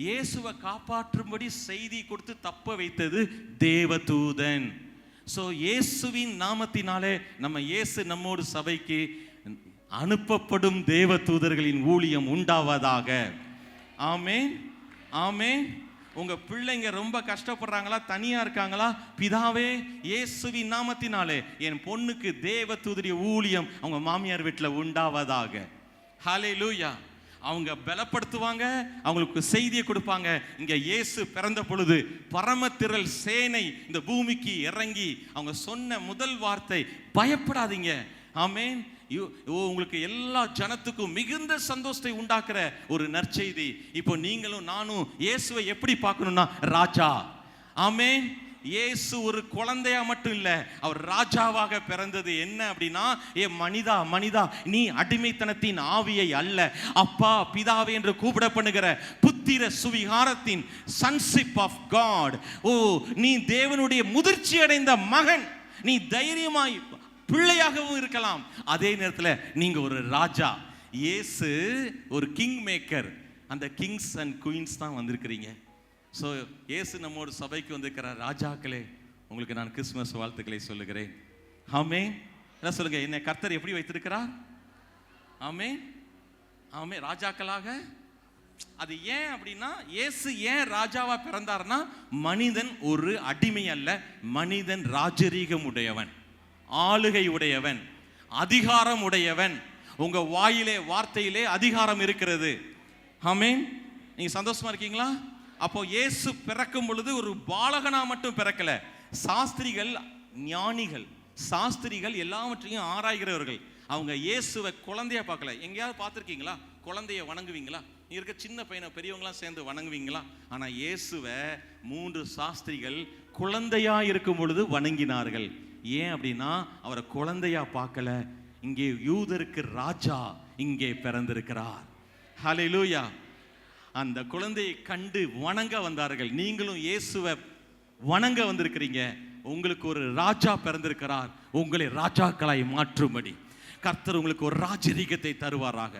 Speaker 2: இயேசுவை காப்பாற்றும்படி செய்தி கொடுத்து தப்ப வைத்தது தேவதூதன். ஸோ இயேசுவின் நாமத்தினாலே நம்ம இயேசு நம்மோடு சபைக்கு அனுப்பப்படும் தேவ தூதர்களின் ஊழியம் உண்டாவதாக. ஆமென், ஆமென். உங்க பிள்ளைங்க ரொம்ப கஷ்டப்படுறாங்களா, தனியா இருக்காங்களா? பிதாவே, இயேசுவின் நாமத்தினாலே என் பொண்ணுக்கு தேவ தூதரிய ஊழியம் அவங்க மாமியார் வீட்டில் உண்டாவதாக. ஹல்லேலூயா. அவங்க பலப்படுத்துவாங்க, அவங்களுக்கு செய்தியை கொடுப்பாங்க. இங்க இயேசு பிறந்த பொழுது பரமத்திரள் சேனை இந்த பூமிக்கு இறங்கி அவங்க சொன்ன முதல் வார்த்தை, பயப்படாதீங்க. ஆமென். உங்களுக்கு எல்லா ஜனத்துக்கும் மிகுந்த சந்தோஷத்தை உண்டாக்குற ஒரு நற்செய்தி. இப்போ நீங்களும் நானும் இயேசுவை எப்படி பார்க்கணும்னா, ராஜா. ஆமென். இயேசு ஒரு குழந்தையா மட்டும் இல்ல, அவர் ராஜாவாக பிறந்தது. என்ன அப்படின்னா, ஏ மனிதா, மனிதா, நீ அடிமைத்தனத்தின் ஆவியை அல்ல, அப்பா பிதாவே என்று கூப்பிட பண்ணுகிற புத்திர சுவிகாரத்தின் சன்ஷிப் ஆஃப் காட். ஓ, நீ தேவனுடைய முதிர்ச்சி அடைந்த மகன். நீ தைரியமாய் பிள்ளையாகவும் இருக்கலாம். அதே நேரத்தில் நீங்க ஒரு ராஜா. இயேசு ஒரு கிங் மேக்கர். அந்த கிங்ஸ் அண்ட் குயின்ஸ் தான் வந்திருக்கிறீங்க. ஸோ இயேசு நம்மோட சபைக்கு வந்திருக்கிற ராஜாக்களே, உங்களுக்கு நான் கிறிஸ்துமஸ் வாழ்த்துக்களை சொல்லுகிறேன். ஆமென். என்ன சொல்லுங்க, என்னை கர்த்தர் எப்படி வைத்திருக்கிறார்? ஆமென், ஆமென். ராஜாக்களாக. அது ஏன் அப்படின்னா, இயேசு ஏன் ராஜாவா பிறந்தார்னா, மனிதன் ஒரு அடிமை அல்ல, மனிதன் ராஜரீகம் உடையவன், ஆளுகை உடையவன், அதிகாரம் உடையவன். உங்க வாயிலே வார்த்தையிலே அதிகாரம் இருக்கிறது. ஆமென். நீங்க சந்தோஷமா இருக்கீங்களா? அப்போ இயேசு பிறக்கும் பொழுது ஒரு பாலகனா மட்டும் பிறக்கல. சாஸ்திரிகள், ஞானிகள், சாஸ்திரிகள் எல்லாவற்றையும் ஆராய்கிறவர்கள். அவங்க இயேசுவை குழந்தையா பார்க்கல. எங்கேயாவது பார்த்துருக்கீங்களா குழந்தைய வணங்குவீங்களா? இருக்க சின்ன பையனை பெரியவங்களாம் சேர்ந்து வணங்குவீங்களா? ஆனா இயேசுவை 3 சாஸ்திரிகள் குழந்தையா இருக்கும் பொழுது வணங்கினார்கள். ஏன் அப்படின்னா, அவரை குழந்தையா பார்க்கல. இங்கே யூதருக்கு ராஜா இங்கே பிறந்திருக்கிறார். ஹல்லேலூயா. அந்த குழந்தையை கண்டு வணங்க வந்தார்கள். நீங்களும் இயேசுவை வணங்க வந்திருக்கிறீங்க. உங்களுக்கு ஒரு ராஜா பிறந்திருக்கிறார், உங்களை ராஜாக்களாய் மாற்றும்படி. கர்த்தர் உங்களுக்கு ஒரு ராஜரீகத்தை தருவாராக.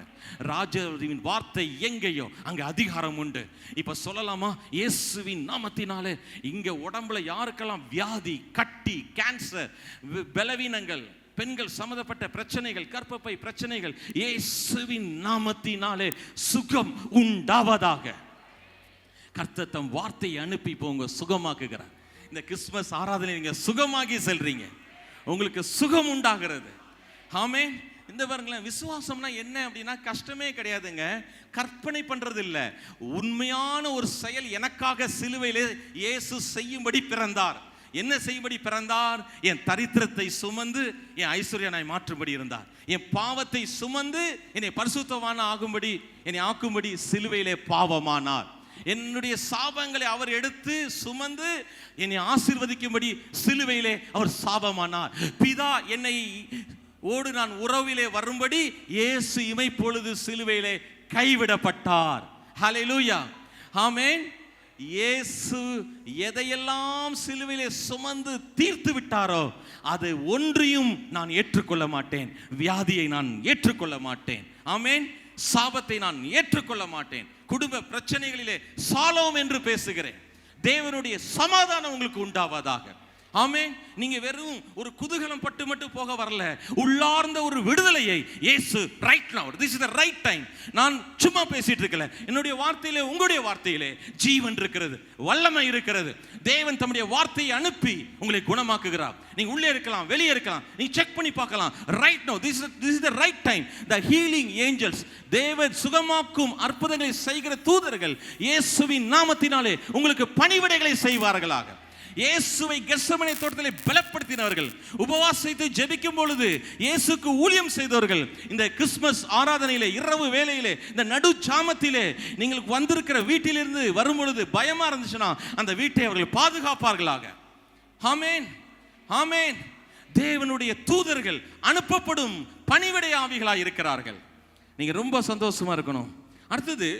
Speaker 2: ராஜரின் வார்த்தை எங்கேயோ அங்க அதிகாரம் உண்டு. இப்ப சொல்லலாமா, இயேசுவின் நாமத்தினாலே இங்க உடம்புல யாருக்கெல்லாம் வியாதி, கட்டி, கேன்சர், பலவீனங்கள், பெண்கள் சம்பந்தப்பட்ட பிரச்சனைகள், கர்ப்பப்பை பிரச்சனைகள், இயேசுவின் நாமத்தினாலே சுகம் உண்டாவதாக. கர்த்தர் தம் வார்த்தையை அனுப்பி போங்க சுகமாக்குகிறார். இந்த கிறிஸ்துமஸ் ஆராதனை நீங்க சுகமாகி செல்றீங்க, உங்களுக்கு சுகம் உண்டாகிறது. ஆமென். இந்த பாருங்களேன், விசுவாசம்னா என்ன அப்படின்னா கஷ்டமே கிடையாதுங்க, கற்பனை பண்றது இல்லை. உண்மையான ஒரு செயல் எனக்காக சிலுவையிலே இயேசு செய்யும்படி பிறந்தார். என்ன செய்யும்படி பிறந்தார்? என் தரித்திரத்தை சுமந்து என் ஐஸ்வர்யனாய் மாற்றும்படி இருந்தார். என் பாவத்தை சுமந்து என்னை பரிசுத்தவான ஆகும்படி, என்னை ஆக்கும்படி சிலுவையிலே பாவமானார். என்னுடைய சாபங்களை அவர் எடுத்து சுமந்து என்னை ஆசீர்வதிக்கும்படி சிலுவையிலே அவர் சாபமானார். பிதா என்னை ஓடு நான் உறவிலே வரும்படி இயேசு இமைப்பொழுது சிலுவையிலே கைவிடப்பட்டார். ஹல்லேலூயா, ஆமென். இயேசு எதையெல்லாம் சிலுவையிலே சுமந்து தீர்த்து விட்டாரோ அதை ஒன்றையும் நான் ஏற்றுக்கொள்ள மாட்டேன். வியாதியை நான் ஏற்றுக்கொள்ள மாட்டேன். ஆமென். சாபத்தை நான் ஏற்றுக்கொள்ள மாட்டேன். குடும்ப பிரச்சனைகளிலே சாலோம் என்று பேசுகிறேன். தேவனுடைய சமாதானம் உங்களுக்கு உண்டாவதாக. ஆமென். நீங்க வெறும் ஒரு குதூகலம் பட்டு மட்டும் போக வரல, உள்ளார்ந்த ஒரு விடுதலையை இயேசு right now, this is the right time. நான் சும்மா பேசிட்டு இருக்கல, என்னுடைய வார்த்தையிலே உங்களுடைய வார்த்தையிலே ஜீவன் இருக்கிறது, வல்லமை இருக்கிறது. தேவன் தம்முடைய வார்த்தையை அனுப்பி உங்களை குணமாக்குகிறார். நீங்க உள்ளே இருக்கலாம், வெளியே இருக்கலாம், நீங்க செக் பண்ணி பார்க்கலாம். Right now, this is the right time. The healing angels, தேவன் சுகமாக்கும் அற்புதங்களை செய்கிற தூதர்கள் இயேசுவின் நாமத்தினாலே உங்களுக்கு பணிவிடைகளை செய்வார்களாக. இயேசுவை கெத்செமனே தோட்டத்திலே பலப்படுத்தினவர்கள், உபவாசித்து ஜெபிக்கும் பொழுது இயேசுக்கு ஊழியம் செய்தவர்கள், இந்த கிறிஸ்துமஸ் ஆராதனையிலே இரவு வேளையிலே இந்த நடு ஜாமத்திலே நீங்கள் வந்திருக்கிற வீட்டிலிருந்து வரும் பொழுது பயமா இருந்துச்சுன்னா அந்த வீட்டை அவர்கள் பாதுகாப்பார்களாக. ஆமென், ஆமென். தேவனுடைய தூதர்கள் அனுப்பப்படும் பணிவிடை ஆவிகளாக இருக்கிறார்கள். நீங்க ரொம்ப சந்தோஷமா இருக்கணும். அடுத்தது,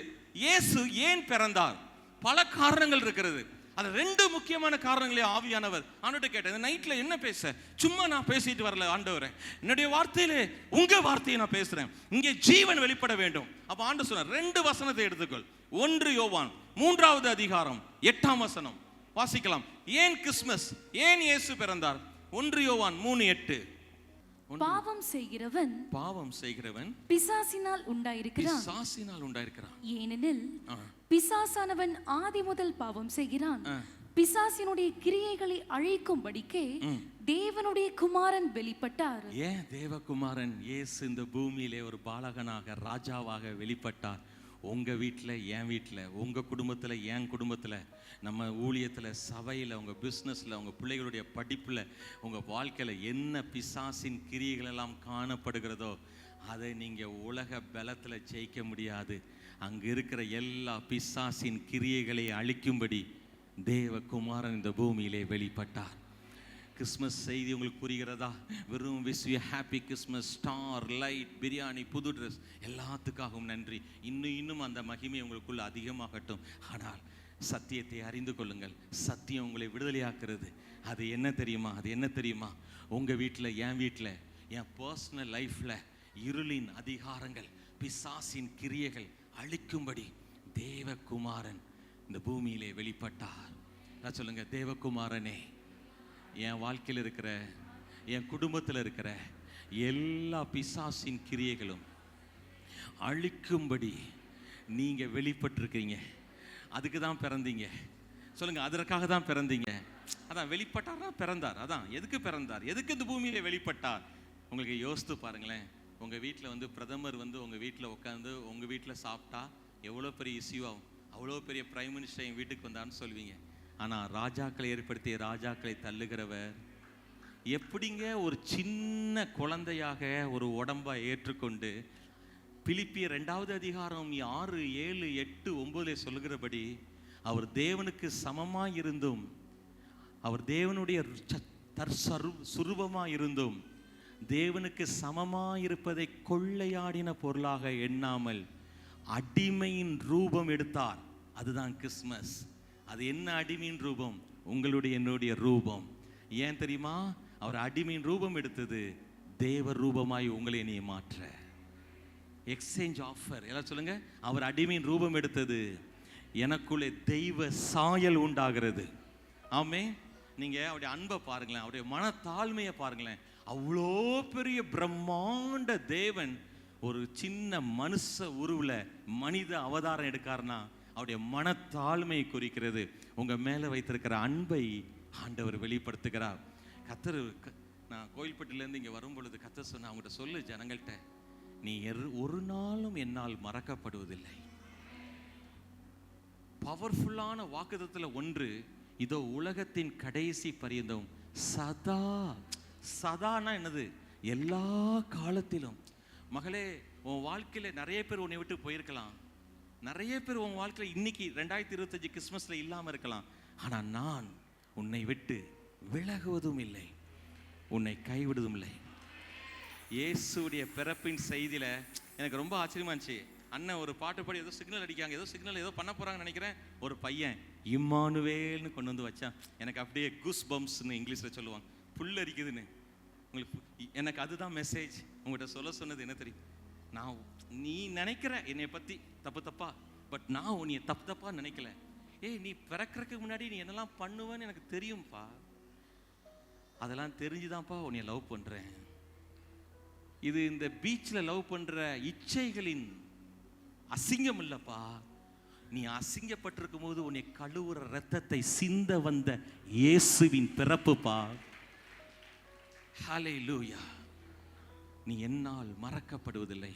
Speaker 2: இயேசு ஏன் பிறந்தார்? பல காரணங்கள் இருக்கிறது. அது ரெண்டு முக்கியமான காரணங்களே ஆவியானவர் ஆண்டவர்கிட்ட கேட்டேன். இந்த நைட்ல என்ன பேச, சும்மா நான் பேசிட்டு வரல ஆண்டவரே, என்னுடைய வார்த்தையிலே உங்க வார்த்தையை நான் பேசுறேன், இங்கே ஜீவன் வெளிப்பட வேண்டும். அப்ப ஆண்டவர் சொன்னார், ரெண்டு வசனத்தை எடுத்துக்கொள். 1 யோவான் 3வது அதிகாரம் 8ஆம் வசனம் வாசிக்கலாம். ஏன் கிறிஸ்துமஸ், ஏன் இயேசு பிறந்தார்? 1 யோவான் 3:8.
Speaker 3: பாவம் செய்கிறவன் பிசாசினால் உண்டாயிருக்கிறான். ஏனெனில் பிசாசானவன் ஆதி முதல் பாவம் செய்கிறான். பிசாசினுடைய கிரியைகளை அழிக்கும்படிக்கே தேவனுடைய குமாரன் வெளிப்பட்டார்.
Speaker 2: ஏன் தேவகுமாரன் இயேசு இந்த பூமியிலே ஒரு பாலகனாக ராஜாவாக வெளிப்பட்டார்? உங்க வீட்டில், என் வீட்டில், உங்க குடும்பத்தில், என் குடும்பத்தில், நம்ம ஊழியத்தில், சபையில், உங்க பிஸ்னஸில், உங்க பிள்ளைகளுடைய படிப்பில், உங்க வாழ்க்கையில் என்ன பிசாசின் கிரியைகள் எல்லாம் காணப்படுகிறதோ அதை நீங்க உலக பலத்தில் ஜெயிக்க முடியாது. அங்க இருக்கிற எல்லா பிசாசின் கிரியைகளை அழிக்கும்படி தேவகுமாரன் இந்த பூமியிலே வெளிப்பட்டார். கிறிஸ்மஸ் செய்தி உங்களுக்கு புரிகிறதா? வெறும் wish you happy Christmas, star, light, biryani, புது ட்ரெஸ், எல்லாத்துக்காகவும் நன்றி. இன்னும் அந்த மகிமை உங்களுக்குள்ள அதிகமாகட்டும். ஆனால் சத்தியத்தை அறிந்து கொள்ளுங்கள். சத்தியம் உங்களை விடுதலையாக்குறது. அது என்ன தெரியுமா? உங்க வீட்டில், என் வீட்டில், என் பர்சனல் லைஃப்ல இருளின் அதிகாரங்கள், பிசாசின் கிரியைகள் அழிக்கும்படி தேவகுமாரன் இந்த பூமியிலே வெளிப்பட்டார். நான் சொல்லுங்க, தேவகுமாரனே, என் வாழ்க்கையில் இருக்கிற, என் குடும்பத்தில் இருக்கிற எல்லா பிசாசின் கிரியைகளும் அழிக்கும்படி நீங்க வெளிப்பட்டிருக்கீங்க. அதுக்கு தான் பிறந்தீங்க. சொல்லுங்க, அதற்காக தான் பிறந்தீங்க. அதான் வெளிப்பட்டார்னா பிறந்தார். அதான் எதுக்கு பிறந்தார், எதுக்கு இந்த பூமியில வெளிப்பட்டார்? உங்களுக்கு யோசித்து பாருங்களேன். உங்க வீட்டில் பிரதமர் உங்க வீட்டில் உட்காந்து உங்க வீட்டில் சாப்பிட்டா எவ்வளோ பெரிய இஷ்யூ ஆகும். அவ்வளோ பெரிய பிரைம் மினிஸ்டர் என் வீட்டுக்கு வந்தான்னு சொல்வீங்க. ஆனால் ராஜாக்களை ஏற்படுத்திய ராஜாக்களை தள்ளுகிறவர் எப்படிங்க ஒரு சின்ன குழந்தையாக ஒரு உடம்பை ஏற்றுக்கொண்டு, பிலிப்பியர் 2வது அதிகாரம் 6, 7, 8, 9 சொல்லுகிறபடி, அவர் தேவனுக்கு சமமாய் இருந்தும், அவர் தேவனுடைய சுரூபமாய் இருந்தும், தேவனுக்கு சமமாய் இருப்பதை கொள்ளையாடின பொருளாக எண்ணாமல் அடிமையின் ரூபம் எடுத்தார். அதுதான் கிறிஸ்மஸ். அது என்ன அடிமையின் ரூபம்? உங்களுடைய என்னுடைய ரூபம். ஏன் தெரியுமா? அவர் அடிமையின் ரூபம் எடுத்தது தேவ ரூபமாய் உங்களை நீ மாற்ற. Exchange offer. எல்லாம் சொல்லுங்க. அவர் அடிமையின் ரூபம் எடுத்தது எனக்குள்ளே தெய்வ சாயல் உண்டாகிறது. ஆமே. நீங்க அவருடைய அன்பை பாருங்களேன், அவருடைய மனத்தாழ்மையை பாருங்களேன். அவ்வளோ பெரிய பிரம்மாண்ட தேவன் ஒரு சின்ன மனுஷ உருவுல மனித அவதாரம் எடுக்காருன்னா அவருடைய மனத்தாழ்மையை குறிக்கிறது. உங்க மேல வைத்திருக்கிற அன்பை ஆண்டவர் வெளிப்படுத்துகிறார். கர்த்தர், நான் கோயில்பட்டிலேருந்து இங்கே வரும் பொழுது கர்த்தர் சொன்ன, அவங்ககிட்ட சொல்லு ஜனங்கள்கிட்ட, நீ ஒரு நாளும் என்னால் மறக்கப்படுவதில்லை. பவர்ஃபுல்லான வாக்குத்தத்தத்தில் ஒன்று, இதோ உலகத்தின் கடைசி பரியந்தம் சதா. சதானா என்னது? எல்லா காலத்திலும். மகளே, உன் வாழ்க்கையில நிறைய பேர் உன்னை விட்டு போயிருக்கலாம். நிறைய பேர் உன் வாழ்க்கையில இன்னைக்கு 2025 கிறிஸ்மஸ்ல இல்லாம இருக்கலாம். ஆனா நான் உன்னை விட்டு விலகுவதும் இல்லை, உன்னை கைவிடுவதும் இல்லை. இயேசுடைய பிறப்பின் செய்தியில எனக்கு ரொம்ப ஆச்சரியமா இருந்துச்சு. அண்ணன் ஒரு பாட்டு பாடி ஏதோ சிக்னல் அடிக்காங்க, ஏதோ சிக்னல் ஏதோ பண்ண போறாங்கன்னு நினைக்கிறேன். ஒரு பையன் இம்மானுவேல்னு கொண்டு வந்து வச்சான். எனக்கு அப்படியே கூஸ் பம்ப்ஸ்னு இங்கிலீஷ்ல சொல்லுவாங்க, புல் அரிக்குதுன்னு. உங்களுக்கு எனக்கு அதுதான் மெசேஜ். உங்கள்கிட்ட சொன்னது என்ன தெரியும்? நான் நீ நினைக்கிற என்னை பத்தி தப்பா, பட் நான் உன்னைய தப்பா நினைக்கல. ஏய், நீ பிறக்கிறதுக்கு முன்னாடி நீ என்னெல்லாம் பண்ணுவேன்னு எனக்கு தெரியும்ப்பா. அதெல்லாம் தெரிஞ்சுதான்ப்பா உன்னைய லவ் பண்றேன். இது இந்த பீச்ல லவ் பண்ற இச்சைகளின் அசிங்கம் இல்லப்பா. நீ அசிங்கப்பட்டிருக்கும் போது உன்னை கழுவுற ரத்தத்தை சிந்த வந்த இயேசுவின் பிறப்புப்பா. ஹல்லேலூயா. நீ என்னால் மறக்கப்படுவதில்லை.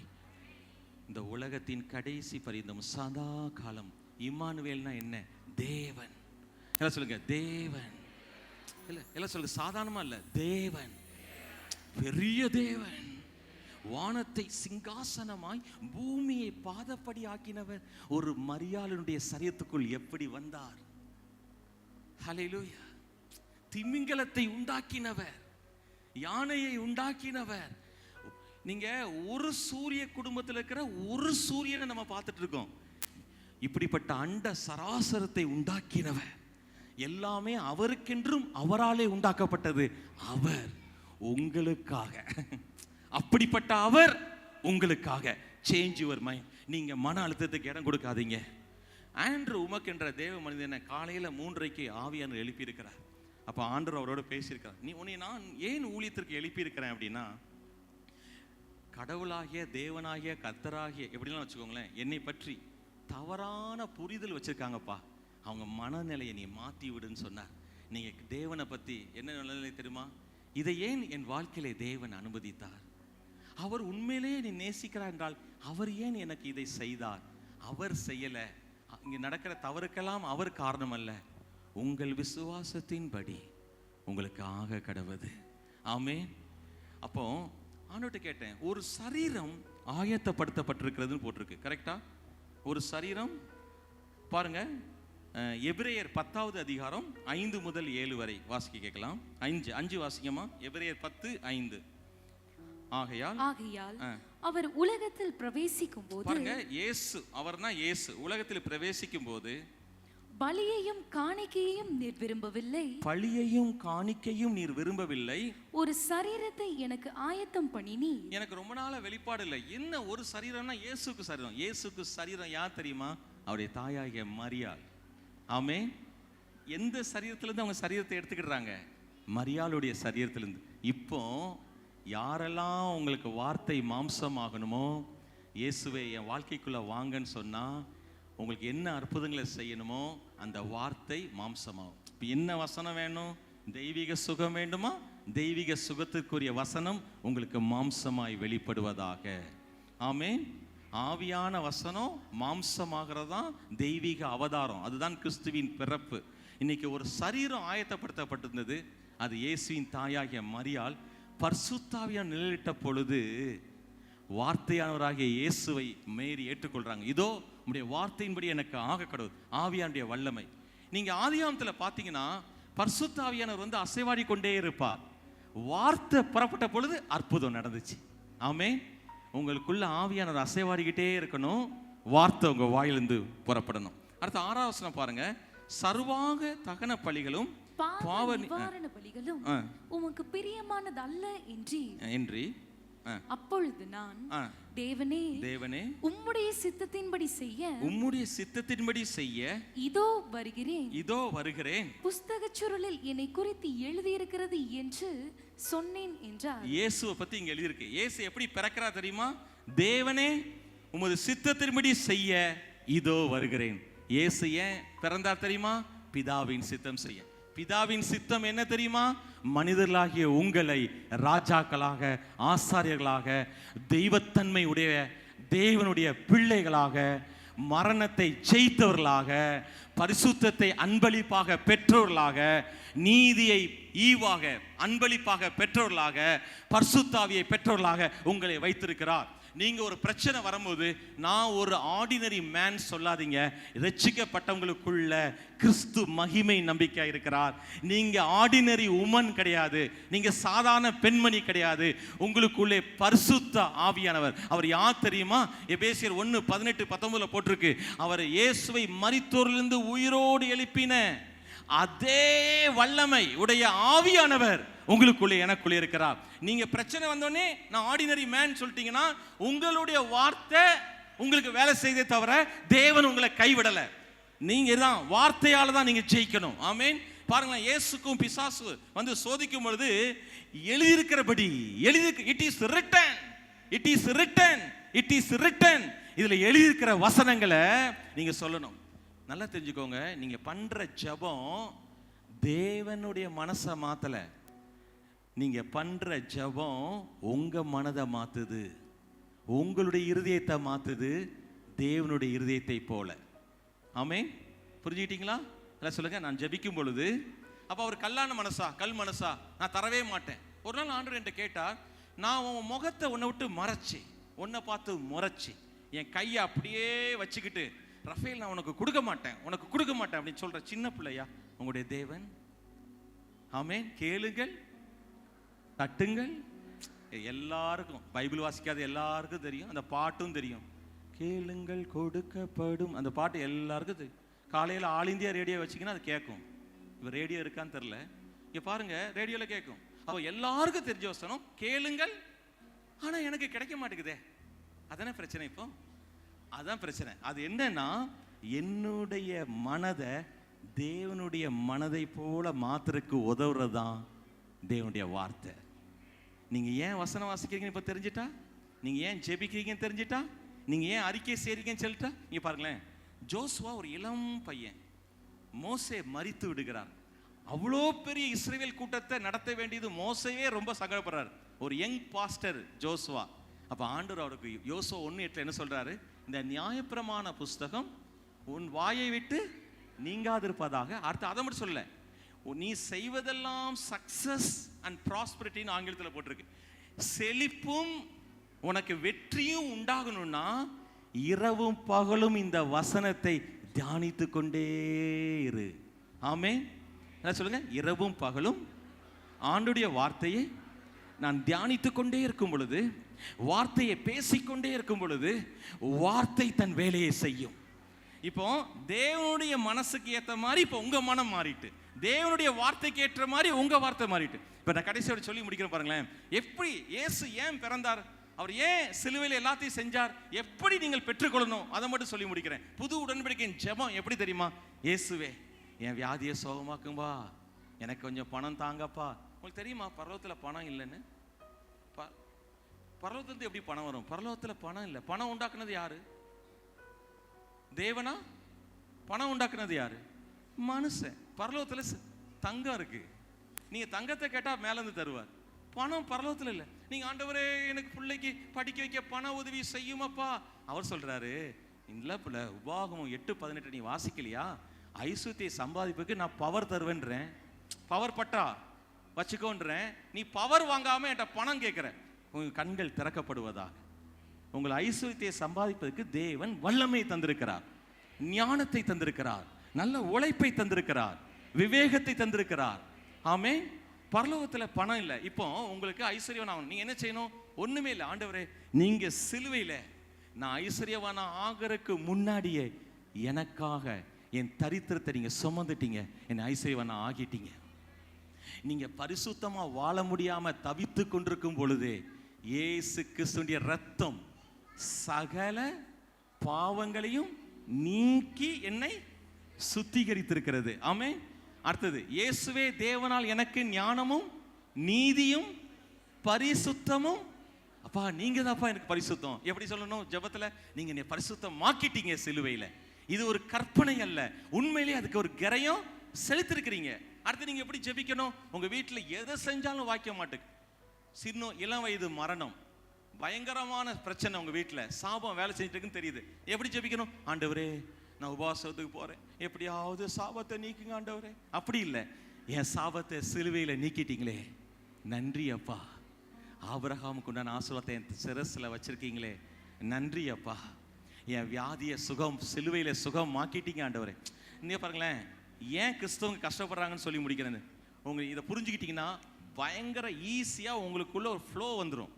Speaker 2: இந்த உலகத்தின் கடைசி பரிந்தம் சதா காலம். இம்மானுவேல்னா என்ன? தேவன். எல்லாம் சொல்லுங்க, தேவன். இல்ல, எல்லாம் சொல்லுங்க, சாதாரணமா இல்ல, தேவன், பெரிய தேவன். வானத்தை சிங்காசனமாய் பூமியை பாதப்படி ஆக்கினவர் ஒரு மரியாளுடைய சரீரத்துக்குள் எப்படி வந்தார்? ஹல்லேலூயா. திமிங்கலத்தை உண்டாக்கினவர், யானையை உண்டாக்கினவர். நீங்க ஒரு சூரிய குடும்பத்தில் இருக்கிற ஒரு சூரியனை நம்ம பார்த்துட்டு இருக்கோம். இப்படிப்பட்ட அண்ட சராசரத்தை உண்டாக்கினவர். எல்லாமே அவருக்கென்றும் அவராலே உண்டாக்கப்பட்டது. அவர் உங்களுக்காக, அப்படிப்பட்ட அவர் உங்களுக்காக. Change your mind. நீங்க மன அழுத்தத்துக்கு இடம் கொடுக்காதீங்க. ஆண்ட்ரூ உமக் என்ற தேவ மனிதனை காலையில 3:30 ஆவியானவர் எழுப்பி இருக்கிறார். அப்ப ஆண்டவர் அவரோட பேசியிருக்கிறார். நீ உன்னை நான் ஏன் ஊழியத்திற்கு எழுப்பி இருக்கிறேன் அப்படின்னா, கடவுளாகிய தேவனாகிய கர்த்தராகிய எப்படிலாம் வச்சுக்கோங்களேன், என்னை பற்றி தவறான புரிதல் வச்சிருக்காங்கப்பா. அவங்க மனநிலையை நீ மாற்றி விடுன்னு சொன்னார். நீங்க தேவனை பத்தி என்ன நிலைமை தெரியுமா? இதை ஏன் என் வாழ்க்கையிலே தேவன் அனுமதித்தார்? அவர் உண்மையிலேயே நீ நேசிக்கிறார் என்றால் அவர் ஏன் எனக்கு இதை செய்தார்? அவர் செய்யல. இங்க நடக்கிற தவறுக்கெல்லாம் அவர் காரணம் அல்ல. உங்கள் விசுவாசத்தின்படி உங்களுக்கு ஆக கடவுது. ஆமென். அப்போ ஆண்டவர்கிட்ட கேட்டேன், ஒரு சரீரம் ஆயத்தப்படுத்தப்பட்டிருக்கிறதுன்னு போட்டிருக்கு, கரெக்டா? ஒரு சரீரம் பாருங்க, எபிரேயர் 10வது அதிகாரம் 5 முதல் 7 வரை வாசிக்க கேட்கலாம். 5 வாசிக்கமா? எபிரேயர் 10:5. ஆகையால்
Speaker 3: அவர் உலகத்தில் பிரவேசிக்கும் போது,
Speaker 2: பாருங்க, இயேசு, அவர்னா இயேசு உலகத்தில் பிரவேசிக்கும் போது
Speaker 3: பலியையும் காணிக்கையையும் நீர் விரும்பவில்லை,
Speaker 2: பலியையும் காணிக்கையும் நீர் விரும்பவில்லை,
Speaker 3: ஒரு சரீரத்தை எனக்கு ஆயத்தம் பண்ணினி.
Speaker 2: எனக்கு ரொம்ப நாளா வெளிப்பாடு இல்லை. என்ன ஒரு சரீரம்னா இயேசுக்கு சரீரம். இயேசுக்கு சரீரம் யார் தெரியுமா? அவருடைய தாயாகிய மரியாள். ஆமென். எந்த சரீரத்திலிருந்து அவங்க சரீரத்தை எடுத்துக்கிடுறாங்க? மரியாளுடைய சரீரத்திலிருந்து. இப்போ யாரெல்லாம் உங்களுக்கு வார்த்தை மாம்சம் ஆகணுமோ, இயேசுவே என் வாழ்க்கைக்குள்ள வாங்கன்னு சொன்னா, உங்களுக்கு என்ன அற்புதங்களை செய்யணுமோ அந்த வார்த்தை மாம்சமாகும். இப்போ என்ன வசனம் வேணும்? தெய்வீக சுகம் வேண்டுமா? தெய்வீக சுகத்திற்குரிய வசனம் உங்களுக்கு மாம்சமாய் வெளிப்படுவதாக. ஆமென். ஆவியான வசனம் மாம்சமாகிறதா தெய்வீக அவதாரம். அதுதான் கிறிஸ்துவின் பிறப்பு. இன்னைக்கு ஒரு சரீரம் ஆயத்தப்படுத்தப்பட்டிருந்தது. அது இயேசுவின் தாயாகிய மரியாள் பரிசுத்தாவியால் நிழலிட்ட பொழுது வார்த்தையானவராகிய இயேசுவை மேரி ஏற்றுக்கொள்றாங்க. இதோ உம்முடைய வார்த்தையின்படி எனக்கு ஆக கடவுள். ஆவியானுடைய வல்லமை. நீங்க ஆதியாகமத்தில் பார்த்தீங்கன்னா பரிசுத்தாவியானவர் வந்து அசைவாடி கொண்டே இருப்பார். வார்த்தை புறப்பட்ட பொழுது அற்புதம் நடந்துச்சு. ஆமென். உங்களுக்குள்ள ஆவியானவர் அசைவாடிக்கிட்டே இருக்கணும். வார்த்தை உங்க வாயிலிருந்து புறப்படணும். அடுத்த 6வது வசனம் பாருங்க. சர்வாங்க தகன பலிகளும்
Speaker 3: பாவ நிவாரண பலிகளும் உமக்கு பிரியமானது அல்ல என்று அப்பொழுது நான் தேவனே உம்முடைய சித்தத்தின்படி செய்ய இதோ வருகிறேன் புஸ்தகச் சுருளில் என்னை குறித்து எழுதியிருக்கிறது என்று சொன்னேன் என்றார்.
Speaker 2: இயேசுவை பத்தி இங்க எழுதியிருக்கு. இயேசு எப்படி பிறக்கிறார் தெரியுமா? தேவனே உமது சித்தத்தின்படி செய்ய இதோ வருகிறேன். இயேசு ஏன் பிறந்தார் தெரியுமா? பிதாவின் சித்தம் செய்ய. பிதாவின் சித்தம் என்ன தெரியுமா? மனிதர்களாகிய உங்களை ராஜாக்களாக, ஆசாரியர்களாக, தெய்வத்தன்மை உடைய தேவனுடைய பிள்ளைகளாக, மரணத்தை ஜெயித்தவர்களாக, பரிசுத்தத்தை அன்பளிப்பாக பெற்றவர்களாக, நீதியை ஈவாக அன்பளிப்பாக பெற்றவர்களாக, பரிசுத்தாவியை பெற்றவர்களாக உங்களை வைத்திருக்கிறார். நீங்க ஒரு பிரச்சனை வரும்போது நான் ஒரு ஆர்டினரி மேன் சொல்லாதீங்க. ரட்சிக்கப்பட்டவங்களுக்குள்ள கிறிஸ்து மகிமை நம்பிக்கை இருக்கிறார். நீங்க ஆர்டினரி உமன் கிடையாது, நீங்க சாதாரண பெண்மணி கிடையாது. உங்களுக்குள்ளே பரிசுத்த ஆவியானவர். அவர் யார் தெரியுமா? எபேசியர் 1:18-19 போட்டிருக்கு. அவர் இயேசுவை மரித்தோரிலிருந்து உயிரோடு எழுப்பின அதே வல்லமை உடைய ஆவியானவர் உங்களுக்குள்ளே எனக்குள்ளே இருக்கிறார். நீங்க பிரச்சனை வந்தோடனே நான் ஆர்டினரி மேன் சொல்லிட்டீங்கன்னா உங்களுடைய வார்த்தை உங்களுக்கு வேலை செய்தே தவிர தேவன் உங்களை கைவிடல. நீங்க தான் வார்த்தையால தான் நீங்க ஜெயிக்கணும். ஆமென். பாருங்களேன், இயேசுக்கும் பிசாசு வந்து சோதிக்கும் பொழுது எழுதியிருக்கிறபடி இட் இஸ் ரிட்டன் இதுல எழுதியிருக்கிற வசனங்களை நீங்க சொல்லணும். நல்லா தெரிஞ்சுக்கோங்க, நீங்க பண்ற ஜெபம் தேவனுடைய மனசை மாத்தல. நீங்க பண்ற ஜெபம் உங்க மனதை மாத்துது, உங்களுடைய இருதயத்தை மாத்துது, தேவனுடைய இருதயத்தை போல. ஆமென். புரிஞ்சுக்கிட்டீங்களா? எல்லாம் சொல்லுங்க. நான் ஜெபிக்கும் பொழுது அப்ப அவர் கல்லான மனசா, கல் மனசா, நான் தரவே மாட்டேன். ஒரு நாள் ஆண்டவர் என்கிட்ட கேட்டார், நான் உன் முகத்தை உன்னை விட்டு மறைச்சி, உன்னை பார்த்து முறைச்சி, என் கையை அப்படியே வச்சுக்கிட்டு, ரஃபேல் நான் உனக்கு கொடுக்க மாட்டேன் அப்படின்னு சொல்ற சின்ன பிள்ளையா உங்களுடைய தேவன்? ஆமென். கேளுங்கள், தட்டுங்கள். எல்லாருக்கும் பைபிள் வாசிக்காத எல்லாருக்கும் தெரியும், அந்த பாட்டும் தெரியும். கேளுங்கள் கொடுக்கப்படும், அந்த பாட்டு எல்லாருக்கும் தெரியும். காலையில் ஆல் இந்தியா ரேடியோ வச்சிங்கன்னா அது கேட்கும். இப்போ ரேடியோ இருக்கான்னு தெரில, இங்கே பாருங்க ரேடியோவில் கேட்கும். அப்போ எல்லாருக்கும் தெரிஞ்ச வசனம் கேளுங்கள். ஆனால் எனக்கு கிடைக்க மாட்டேங்குதே, அதானே பிரச்சனை. இப்போ அதான் பிரச்சனை. அது என்னன்னா, என்னுடைய மனதை தேவனுடைய மனதை போல மாத்திரக்கு உதவுறது தான் தேவனுடைய வார்த்தை. நீங்க ஏன் வசனம் வாசிக்கிறீங்கன்னு இப்ப தெரிஞ்சிட்டா, நீங்க ஏன் ஜெபிக்கிறீங்கன்னு தெரிஞ்சிட்டா, நீங்க ஏன் அறிக்கை செய்றீங்கன்னு சொல்லிட்டா. இங்க பாருங்களேன், ஜோசுவா ஒரு இளம் பையன், மோசே மரித்து விடுகிறார். அவ்வளோ பெரிய இஸ்ரவேல் கூட்டத்தை நடத்த வேண்டியது மோசையே ரொம்ப சங்கடப்படுறார். ஒரு யங் பாஸ்டர் ஜோசுவா. அப்ப ஆண்டவர் அவருக்கு யோசுவா 1:8 என்ன சொல்றாரு? இந்த நியாயப்பிரமாண புஸ்தகம் உன் வாயை விட்டு நீங்காதிருப்பதாக. அடுத்து அதை மட்டும் சொல்ல, நீ செய்வதெல்லாம் சக்சஸ் அண்ட் ப்ராஸ்பரிட்டின்னு ஆங்கிலத்தில் போட்டிருக்கு. செழிப்பும் உனக்கு வெற்றியும் உண்டாகணும்னா இரவும் பகலும் இந்த வசனத்தை தியானித்து கொண்டே இரு. ஆமென். என்ன சொல்லுங்க? இரவும் பகலும் ஆண்டுடைய வார்த்தையை நான் தியானித்து கொண்டே இருக்கும் பொழுது, வார்த்தையை பேசிக்கொண்டே இருக்கும் பொழுது, வார்த்தை தன் வேலையை செய்யும். இப்போ தேவனுடைய மனசுக்கு ஏற்ற மாதிரி இப்போ உங்க மனம் மாறிட்டு, தேவனுடைய வார்த்தைக்கு ஏற்ற மாதிரி உங்க வார்த்தை மாறிட்டு. இப்போ நான் கடைசியோட சொல்லி முடிக்கிறேன் பாருங்களேன். எப்படி இயேசு ஏன் பிறந்தார், அவர் ஏன் சிலுவையில் எல்லாத்தையும் செஞ்சார், எப்படி நீங்கள் பெற்றுக்கொள்ளணும், அதை மட்டும் சொல்லி முடிக்கிறேன். புது உடன்படிக்கையின் ஜெபம் எப்படி தெரியுமா? இயேசுவே என் வியாதியை சோகமாக்கும்பா, எனக்கு கொஞ்சம் பணம் தாங்கப்பா. உங்களுக்கு தெரியுமா பரலோகத்தில் பணம் இல்லைன்னு? பரலோகத்துலேருந்து எப்படி பணம் வரும்? பரலோகத்தில் பணம் இல்லை. பணம் உண்டாக்குனது யாரு? தேவனா? பணம் உண்டாக்குனது யாரு? மனுஷன். பரலோகத்தில் தங்கம் இருக்கு, நீங்க தங்கத்தை கேட்டா மேல இருந்து தருவார். பணம் பரலோகத்தில் இல்லை. நீங்க ஆண்டவரே எனக்கு பிள்ளைக்கு படிக்க வைக்க பண உதவி செய்யுமாப்பா, அவர் சொல்றாரு இல்ல பிள்ளை, உபாகமம் 8:18 நீ வாசிக்கலையா? ஐசுத்தியை சம்பாதிப்புக்கு நான் பவர் தருவேன்றேன், பவர் பட்டா வச்சுக்கோன்றேன். நீ பவர் வாங்காம என்கிட்ட பணம் கேட்கிற, உங்க கண்கள் திறக்கப்படுவதாக. உங்கள் ஐஸ்வர்யத்தை சம்பாதிப்பதற்கு தேவன் வல்லமை தந்திருக்கிறார், ஞானத்தை தந்திருக்கிறார், நல்ல உழைப்பை தந்திருக்கிறார், விவேகத்தை தந்திருக்கிறார். ஆமே. பரலோகத்தில் பணம் இல்லை. இப்போ உங்களுக்கு ஐஸ்வர்யம் ஆகணும், நீங்க என்ன செய்யணும்? ஒண்ணுமே இல்லை. ஆண்டவரே நீங்க சிலுவையில் நான் ஐஸ்வர்யவானா ஆகறதுக்கு முன்னாடியே எனக்காக என் தரித்திரத்தை நீங்க சுமந்துட்டீங்க, என்னை ஐஸ்வர்யவானா ஆகிட்டீங்க. நீங்க பரிசுத்தமா வாழ முடியாம தவித்து கொண்டிருக்கும் பொழுதே இயேசு கிறிஸ்துவின் ரத்தம் சகல பாவங்களையும் நீக்கி என்னை சுத்திகரித்திருக்கிறது. ஆமென். அடுத்தது, இயேசுவே தேவனால் எனக்கு ஞானமும் நீதியும் பரிசுத்தமும். அப்பா நீங்க தான்ப்பா எனக்கு பரிசுத்தம். எப்படி சொல்லணும் ஜெபத்துல? நீங்க என்னை பரிசுத்தமாக்கிட்டீங்க சிலுவையில. இது ஒரு கற்பனை அல்ல, உண்மையிலேயே அதுக்கு ஒரு கரையும் செலுத்திருக்கிறீங்க. அடுத்து நீங்க எப்படி ஜெபிக்கணும்? உங்க வீட்டுல எதை செஞ்சாலும் வாய்க்க மாட்டேங்க. சின்ன இளம் வயது மரணம், பயங்கரமான பிரச்சனை உங்க வீட்டுல, சாபம் வேலை செஞ்சுட்டு இருக்குன்னு தெரியுது. எப்படி ஜெபிக்கணும்? ஆண்டவரே நான் உபவாசத்துக்கு போறேன், எப்படியாவது சாபத்தை நீக்குங்க ஆண்டவரே. அப்படி இல்லை, என் சாபத்தை சிலுவையில நீக்கிட்டீங்களே, நன்றி அப்பா. ஆபிரகாமுக்கு உண்டான ஆசீர்வாதத்தை என் சிரஸ்ல வச்சிருக்கீங்களே, நன்றி அப்பா. என் வியாதியை சுகம் சிலுவையில சுகம் ஆக்கிட்டீங்க ஆண்டவரே. நீங்க பாருங்களேன், ஏன் கிறிஸ்தவங்க கஷ்டப்படுறாங்கன்னு சொல்லி முடிக்கிறேன்னு உங்க இதை புரிஞ்சுக்கிட்டீங்கன்னா பயங்கர ஈஸியா உங்களுக்குள்ள ஒரு ஃப்ளோ வந்துடும்.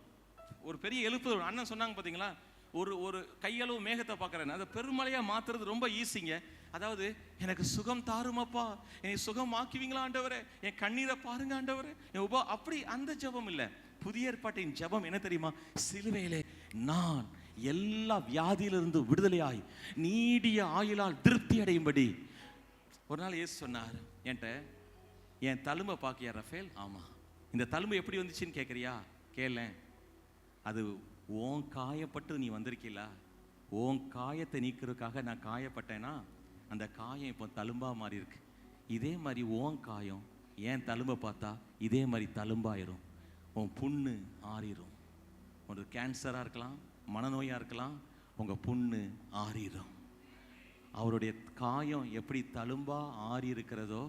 Speaker 2: ஒரு பெரிய எழுப்பு அண்ணன் சொன்னாங்க பார்த்தீங்களா, ஒரு கையளவு மேகத்தை பார்க்குறேன், அதை பெருமழையா மாத்துறது ரொம்ப ஈஸிங்க. அதாவது எனக்கு சுகம் தாருமாப்பா, என்னை சுகம் ஆக்குவீங்களா ஆண்டவரே, என் கண்ணீரை பாருங்க ஆண்டவரே, என் அப்படி அந்த ஜெபம் இல்லை. புதிய ஏற்பாட்டின் ஜெபம் என்ன தெரியுமா? சிலுவையிலே நான் எல்லா வியாதியிலிருந்து விடுதலையாய் நீடிய ஆயுளால் திருப்தி அடையும்படி. ஒரு நாள் இயேசு சொன்னார் என்கிட்ட, என் தழும்பை பார்க்கியா ரஃபேல்? ஆமா. இந்த தழும்பு எப்படி வந்துச்சுன்னு கேட்குறியா? கேள. அது ஓன் காயப்பட்டு நீ வந்திருக்கீல, ஓன் காயத்தை நீக்கிறதுக்காக நான் காயப்பட்டேன்னா அந்த காயம் இப்போ தழும்பா மாறி இருக்கு. இதே மாதிரி ஓன் காயம் ஏன் தழும்பை பார்த்தா இதே மாதிரி தழும்பாயிரும், உன் புண்ணு ஆறிடும். ஒரு கேன்சராக இருக்கலாம், மனநோயாக இருக்கலாம், உங்கள் புண்ணு ஆறிடும். அவருடைய காயம் எப்படி தழும்பா ஆறி இருக்கிறதோ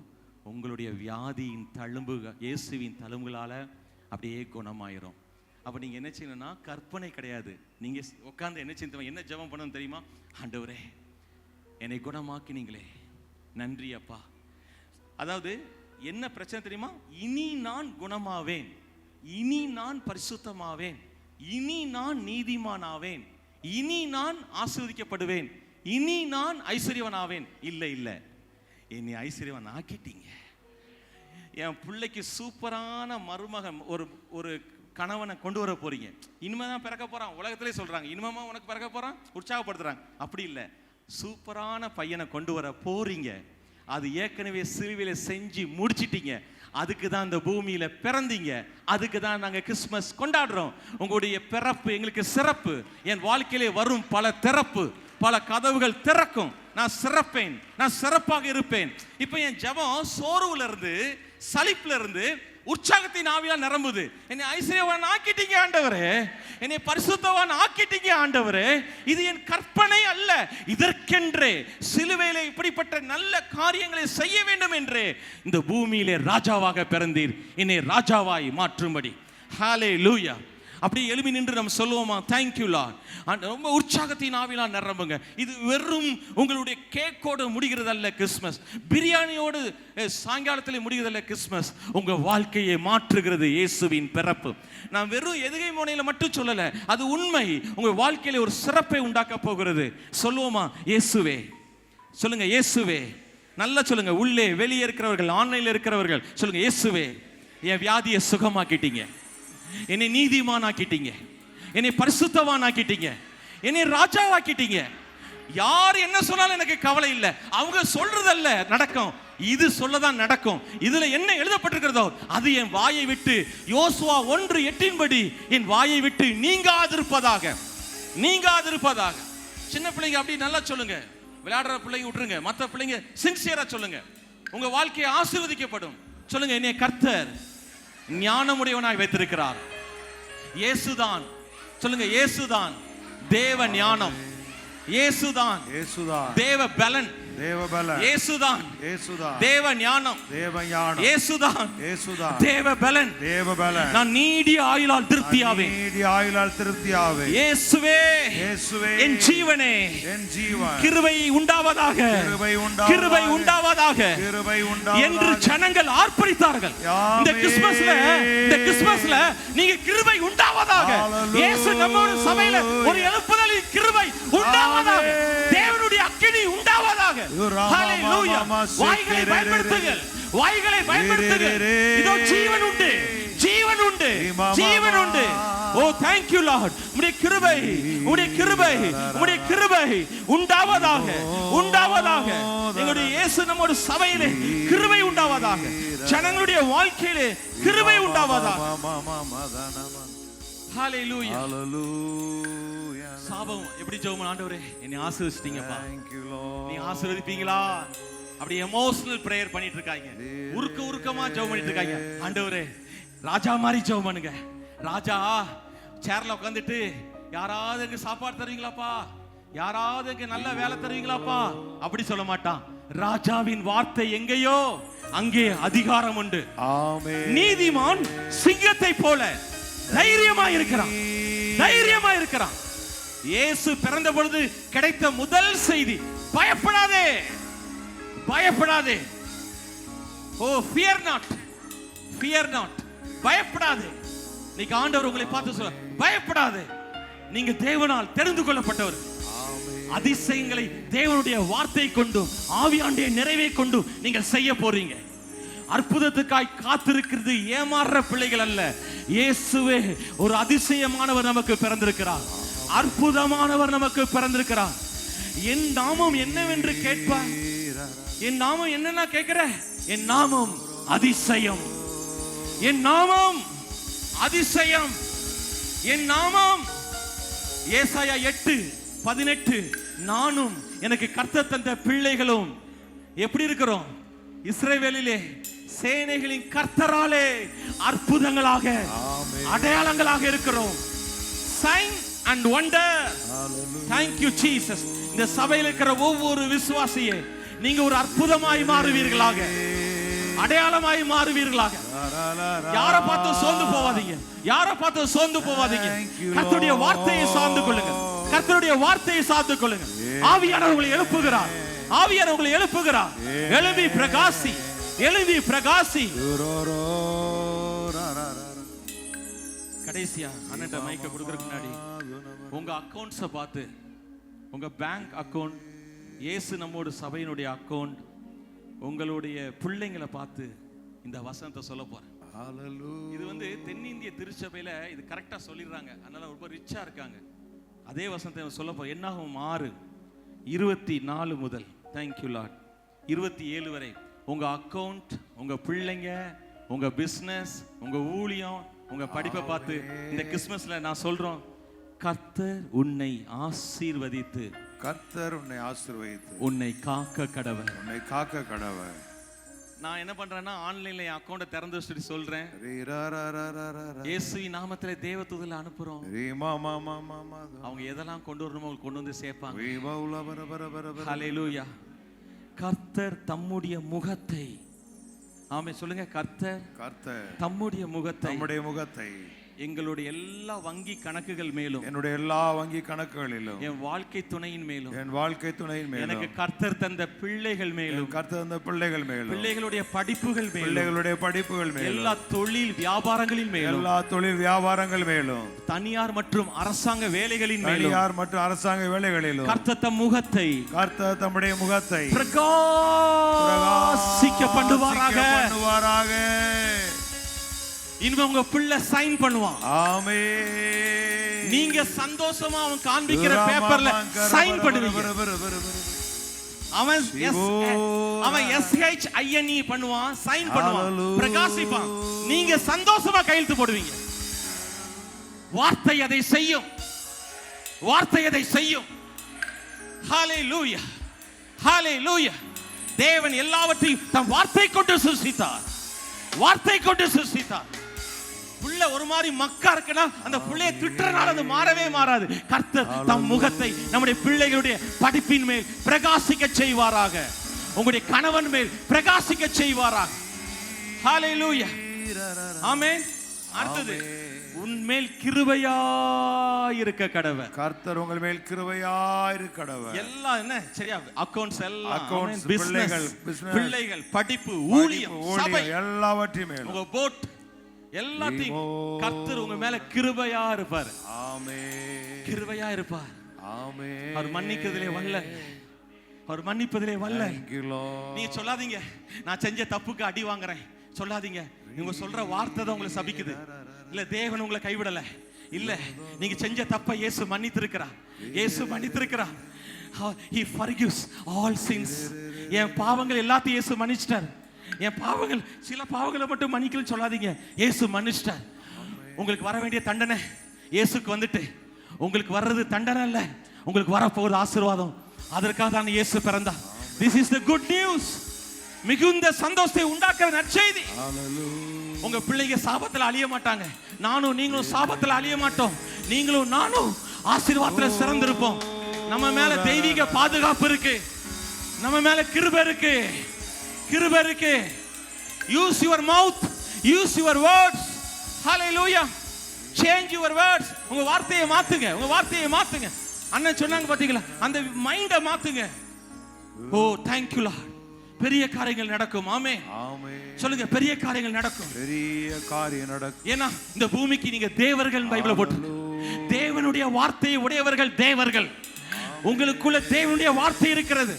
Speaker 2: உங்களுடைய வியாதியின் தழும்பு இயேசுவின் தழும்புகளால் அப்படியே குணமாயிரும். அப்போ நீங்கள் என்ன செய்யணும்னா, கற்பனை கிடையாது, நீங்கள் உட்காந்து என்ன செய்ய, என்ன ஜெபம் பண்ணணும் தெரியுமா? ஆண்டவரே என்னை குணமாக்கினீங்களே, நன்றி அப்பா. அதாவது என்ன பிரச்சனை தெரியுமா? இனி நான் குணமாவேன், இனி நான் பரிசுத்தமாவேன், இனி நான் நீதிமானாவேன், இனி நான் ஆசீர்வதிக்கப்படுவேன், இனி நான் ஐஸ்வர்யவனாவேன். இல்லை இல்லை, என்னை ஐஸ்வர்யவன் ஆக்கிட்டீங்க. என் பிள்ளைக்கு சூப்பரான மருமகன் ஒரு கணவனை கொண்டு வர போறீங்க. இனிமே தான் பிறக்க போறான், உலகத்திலே சொல்றாங்க இனிமேமா உனக்கு பிறக்க போறான், உற்சாகப்படுத்துறாங்க. அப்படி இல்லை, சூப்பரான பையனை கொண்டு வர போறீங்க. அது ஏற்கனவே சிலுவையில செஞ்சு முடிச்சிட்டீங்க. அதுக்கு தான் இந்த பூமியில பிறந்தீங்க, அதுக்கு தான் நாங்க கிறிஸ்துமஸ் கொண்டாடுறோம். உங்களுடைய பிறப்பு எங்களுக்கு சிறப்பு. என் வாழ்க்கையிலே வரும் பல திறப்பு, பல கதவுகள் திறக்கும். நான் சிறப்பேன், நான் சிறப்பாக இருப்பேன். இப்போ என் ஜெபம் சோர்வுல இருந்து சலிப்புல இருந்து உற்சாகத்தின் ஆவியால் நிரம்புது. என்னை ஐஸ்வர்யவான் ஆக்கிட்டீங்க ஆண்டவரே, என்னை பரிசுத்தவான் ஆக்கிட்டீங்க ஆண்டவரே. இது என் கற்பனை அல்ல, இதற்கென்றே சிலுவையிலே இப்படிப்பட்ட நல்ல காரியங்களை செய்ய வேண்டும் என்றே இந்த பூமியிலே ராஜாவாக பிறந்தீர், என்னை ராஜாவாய் மாற்றும்படி. ஹல்லேலூயா. அப்படியே எழுப்பி நின்று நம்ம சொல்லுவோமா? Thank you Lord. ரொம்ப உற்சாகத்தின் ஆவியால் நிரம்புங்க. இது வெறும் உங்களுடைய கேக்கோடு முடிகிறதல்ல கிறிஸ்மஸ், பிரியாணியோடு சாயங்காலத்தில் முடிகிறதல்ல கிறிஸ்மஸ். உங்க வாழ்க்கையை மாற்றுகிறது இயேசுவின் பிறப்பு. நான் வெறும் எதுகை முனையில மட்டும் சொல்லல, அது உண்மை. உங்க வாழ்க்கையில ஒரு சிறப்பை உண்டாக்க போகிறது. சொல்லுவோமா? இயேசுவே. சொல்லுங்க இயேசுவே. நல்லா சொல்லுங்க. உள்ளே வெளியே இருக்கிறவர்கள், ஆன்லைன்ல இருக்கிறவர்கள் சொல்லுங்க, இயேசுவே என் வியாதியை சுகமாக்கிட்டீங்க, என்னை நீதிமான் ஆக்கிட்டீங்க, என்னை பரிசுத்தவான் ஆக்கிட்டீங்க, என்னை ராஜாவாக்கிட்டீங்க. யார் என்ன சொன்னாலும் எனக்கு கவலை இல்லை. அவங்க சொல்றதல்ல நடக்கும், இது சொல்லதான் நடக்கும். இதுல என்ன எழுதப்பட்டிருக்கிறதோ அது என் வாயை விட்டு, யோசுவா 1:8 என் வாயை விட்டு நீங்காதிருப்பதாக, நீங்காதிருப்பதாக. சின்ன பிள்ளைங்க அப்படி நல்லா சொல்லுங்க. விளையாடுற பிள்ளைங்க விட்டுருங்க, மற்ற பிள்ளைங்க சின்சியரா சொல்லுங்க. உங்க வாழ்க்கையை ஆசீர்வதிக்கப்படும். சொல்லுங்க, என்னை கர்த்தர் ஞானமுடையவனாய் வைத்திருக்கிறார். இயேசுதான். சொல்லுங்க, இயேசுதான் தேவ ஞானம், இயேசுதான் தேவ பலன்,
Speaker 1: தேவபலன்
Speaker 2: இயேசுதான்
Speaker 1: இயேசுதான்
Speaker 2: தேவ ஞானம்
Speaker 1: தேவஞானம்
Speaker 2: இயேசுதான்
Speaker 1: இயேசுதான்
Speaker 2: தேவபலன்
Speaker 1: தேவபலன்.
Speaker 2: நான் நீடிய ஆயுளால் திருப்தியாவே
Speaker 1: நீடிய ஆயுளால் திருப்தியாவே.
Speaker 2: இயேசுவே
Speaker 1: இயேசுவே
Speaker 2: என் ஜீவனே
Speaker 1: என் ஜீவன்
Speaker 2: கிருபை உண்டாவதாக கிருபை உண்டாவதாக என்று ஜனங்கள் ஆர்ப்பரித்தார்கள். இந்த கிறிஸ்மஸ்ல நீங்க கிருபை உண்டாவதாக, இயேசு நம்மோட சபையில ஒரு எழுப்புதலின் கிருபை உண்டாவதாக, தேவனுடைய அக்கினி உண்டாவதாக. ஹalleluya. வாய்களை பயன்படுத்துங்கள், வாய்களை பயன்படுத்துங்கள். இதோ ஜீவன் உண்டு, ஜீவன் உண்டு, ஜீவன் உண்டு. ஓ thank you lord. உம்முடைய கிருபை, உம்முடைய கிருபை, உம்முடைய கிருபை உண்டாவதாக, உண்டாவதாக. எங்களுடைய இயேசு நம்மோட சபையிலே கிருபை உண்டாவதாக, ஜனங்களுடைய வாழ்க்கையிலே கிருபை உண்டாவதாக. ஹalleluya.
Speaker 1: ஹalleluya.
Speaker 2: சாபம் எப்படி ஜெபம், ஆண்டவரே என்னை ஆசீர்வதிட்டீங்கப்பா,
Speaker 1: Thank you Lord.
Speaker 2: நீ ஆசீர்வதிப்பீங்களா? அப்படி எமோஷனல் பிரேயர் பண்ணிட்டு இருக்காங்க, உருக்கமா ஜெபம் பண்ணிட்டு இருக்காங்க. ஆண்டவரே ராஜா மாதிரி ஜெபம் பண்ணுங்க. ராஜா சேர்ல உட்காந்துட்டு யாராவது எனக்கு சாப்பாடு தருவீங்களாப்பா, யாராவது எனக்கு நல்ல வேலை தருவீங்களாப்பா அப்படி சொல்ல மாட்டான். ராஜாவின் வார்த்தை எங்கேயோ அங்கே அதிகாரம் உண்டு.
Speaker 1: ஆமென்.
Speaker 2: நீதிமான் சிங்கத்தை போல தைரியமா இருக்கிறான், தைரியமா இருக்கிறான். இயேசு பிறந்த பொழுது கிடைத்த முதல் செய்தி, பயப்படாதே, பயப்படாதே. ஓ fear not, fear not, பயப்படாதே. இன்னைக்கு ஆண்டவர் உங்களை பார்த்து சொல்ல, பயப்படாதே, நீங்க தேவனால் தெரிந்து கொள்ளப்பட்டவர். அதிசயங்களை தேவனுடைய வார்த்தை கொண்டு, ஆவியாண்டிய நிறைவை கொண்டு நீங்கள் செய்ய போறீங்க. அற்புதத்துக்காய் காத்திருக்கிறது ஏமாறுற பிள்ளைகள் அல்ல. இயேசுவே ஒரு அதிசயமானவர் நமக்கு பிறந்திருக்கிறார், அற்புதமானவர் நமக்கு பிறந்திருக்கிறார். என் நாமம் என்னவென்று கேட்பார். என் நாமம் என்னன்னா கேட்கிற, என் நாமம் அதிசயம், என் நாமம் அதிசயம், என் நாமம். ஏசாயா 8:18 நானும் எனக்கு கர்த்தர் தந்த பிள்ளைகளும் எப்படி இருக்கிறோம்? இஸ்ரவேலிலே சேனைகளின் கர்த்தராலே அற்புதங்களாக, அடையாளங்களாக இருக்கிறோம். Sign and wonder. Thank you Jesus. இந்த சபையில் இருக்கிற ஒவ்வொரு விசுவாசியே நீங்க ஒரு அற்புதமாய் மாறுவீர்களாக, அடையாளமாய் மாறுவீர்களாக. யாரை பார்த்து சோர்ந்து போவாதீங்க, யாரை பார்த்து சோர்ந்து போவாதீங்க. கர்த்தருடைய வார்த்தையை சார்ந்து கொள்ளுங்க, கர்த்தருடைய வார்த்தையை சார்ந்து கொள்ளுங்க. ஆவியானவர் உங்களை எழுப்புகிறார், ஆவியானவர் உங்களை எழுப்புகிறார். எழும்பி பிரகாசி, எழும்பி பிரகாசி. கடைசியா அண்ணன்ட்ட மைக்க கொடுக்கறதுக்கு முன்னாடி உங்க அக்கவுண்ட்ஸை பார்த்து, உங்க பேங்க் அக்கவுண்ட், இயேசு நம்மோட சபையினுடைய அக்கவுண்ட், உங்களுடைய பிள்ளைங்களை பார்த்து இந்த வசனத்தை சொல்ல போறேன். இது வந்து தென்னிந்திய திருச்சபையில இது கரெக்டா சொல்லிடுறாங்க, அதனால ரொம்ப ரிச்சா இருக்காங்க. அதே வசனத்தை சொல்ல போறேன். என்னாகும் 6:24 முதல் தேங்க்யூ லார்ட் 27 வரை உங்க அக்கவுண்ட், உங்க பிள்ளைங்க, உங்க பிசினஸ், உங்க ஊழியம், உங்க படிப்பை பார்த்து இந்த கிறிஸ்மஸ்ல நான் சொல்றோம், கர்த்தர் உன்னை ஆசீர்வதித்து,
Speaker 1: கர்த்தர் உன்னை ஆசீர்வதித்து
Speaker 2: உன்னை காக்க கடவர்,
Speaker 1: உன்னை காக்க கடவர்.
Speaker 2: நான் என்ன பண்றேன்னா ஆன்லைன்ல என் அக்கவுண்ட திறந்து வச்சுட்டு சொல்றேன், இயேசுவின் நாமத்திலே தேவதூதரை அனுப்புறோம். அவங்க எதெல்லாம் கொண்டு வரணுமோ கொண்டு வந்து சேர்ப்பாங்க. ஹல்லேலூயா. கர்த்தர் தம்முடைய முகத்தை, ஆமென் சொல்லுங்க, கர்த்தர் தம்முடைய முகத்தை எங்களுடைய எல்லா வங்கி கணக்குகள் மேலும்,
Speaker 1: என்னுடைய எல்லா வங்கி கணக்குகளிலும்,
Speaker 2: என் வாழ்க்கை துணையின் மேலும்,
Speaker 1: எனக்கு
Speaker 2: கர்த்தர் தந்த பிள்ளைகள் மேலும், பிள்ளைகளுடைய படிப்புகள் மேலும், எல்லா தொழில் வியாபாரங்களின் மேலும், தனியார் மற்றும் அரசாங்க வேலைகளின் மேலும், கர்த்தர் தம் முகத்தை,
Speaker 1: தம்முடைய முகத்தை
Speaker 2: பிரகாசிக்க பண்ணுவாராக. இனிமே உங்க பிள்ளை சைன் பண்ணுவான். ஆமென். நீங்க சந்தோஷமா அவன் காண்பிக்கிற பேப்பர்ல சைன் பண்ணுவீங்க. அவன் SHINE பண்ணுவான், சைன் பண்ணுவான், பிரகாசிப்பான். நீங்க சந்தோஷமா கையெழுத்து போடுவீங்க. வார்த்தை அதை செய்யும், வார்த்தை அதை செய்யும். ஹல்லேலூயா, ஹல்லேலூயா. தேவன் எல்லாவற்றையும் தம் வார்த்தை கொண்டு சிருஷ்டித்தார், வார்த்தை கொண்டு சிருஷ்டித்தார். புள்ள ஒரு மாதிரி மக்கா இருக்குன்னா அந்த புள்ளைய திட்டுறனால அது மாறவே மாறாது. கர்த்தர் தம் முகத்தை நம்முடைய பிள்ளைகளுடைய படிப்பின் மேல் பிரகாசிக்க செய்வாராக. உங்களுடைய கணவன் மேல் பிரகாசிக்க செய்வாராக. ஹalleluya, ஆமென். அடுத்தது, உன்மேல் கிருபையாய் இருக்க கடவர்.
Speaker 1: கர்த்தர் உங்கள் மேல் கிருபையாய் இருக்க கடவர்.
Speaker 2: எல்லாம் என்ன சரியா? அக்கவுண்ட்ஸ் எல்லாம்,
Speaker 1: அக்கவுண்ட்ஸ்,
Speaker 2: பிள்ளைகள், படிப்பு, ஊழியம், சபை,
Speaker 1: எல்லாவற்றையும் மேல்,
Speaker 2: உங்க போட் எல்லாத்தையும் கர்த்தர் உங்க மேல கிருபையா இருப்பார்.
Speaker 1: ஆமென்.
Speaker 2: கிருபையா இருப்பார்.
Speaker 1: ஆமென்.
Speaker 2: அவர் மன்னிக்கிறதிலே வல்ல, அவர் மன்னிப்பதிலே வல்ல. நீங்க சொல்லாதீங்க நான் செஞ்ச தப்புக்கு அடி வாங்குறேன், சொல்லாதீங்க. நீங்க சொல்ற வார்த்தை தான் உங்களை சபிக்குது. இல்ல தேவன் உங்களை கைவிடல, இல்ல நீங்க செஞ்ச தப்பை இயேசு மன்னித்திருக்கிறார். இயேசு மன்னித்திருக்கிறார். He forgives all sins. என் பாவங்கள் எல்லாத்தையும் இயேசு மன்னிச்சிட்டார். என் பாவங்கள், சில பாவங்களை மட்டும் மன்னிக்கலன்னு சொல்லாதீங்க, இயேசு மன்னிச்சிட்டார். உங்களுக்கு வர வேண்டிய தண்டனை இயேசுக்கு வந்துட்டு, உங்களுக்கு வர்றது தண்டனை இல்ல, உங்களுக்கு வரப்போகுது ஆசீர்வாதம். அதற்காக தான் இயேசு பிறந்தார். This is the good news. மிகுந்த சந்தோஷத்தை உண்டாக்குற நற்செய்தி. உங்க பிள்ளைங்க சாபத்துல அழிய மாட்டாங்க. நானும் நீங்களும் சாபத்துல அழிய மாட்டோம். நீங்களும் நானும் ஆசீர்வாதத்துல சிறந்திருப்போம். நம்ம மேல தெய்வீக பாதுகாப்பு இருக்கு, நம்ம மேல கிருபை இருக்கு, கிருபை இருக்கு. Use your mouth, use your words. Hallelujah. Change your words. உங்க வார்த்தையை மாத்துங்க, உங்க வார்த்தையை மாத்துங்க. அண்ணன் சொன்னாங்க பாத்தீங்களா, அந்த மைண்ட மாத்துங்க. ஓ thank you Lord. பெரிய காரியங்கள் நடக்கும். ஆமென், ஆமென். சொல்லுங்க, பெரிய காரியங்கள் நடக்கும், பெரிய காரியம் நடக்கும். ஏன்னா இந்த பூமிக்கு நீங்க தேவர்கள் பைபிளை போட்டு, தேவனுடைய வார்த்தையை உடையவர்கள் தேவர்கள். உங்களுக்குள்ள தேவனுடைய வார்த்தை இருக்கிறது,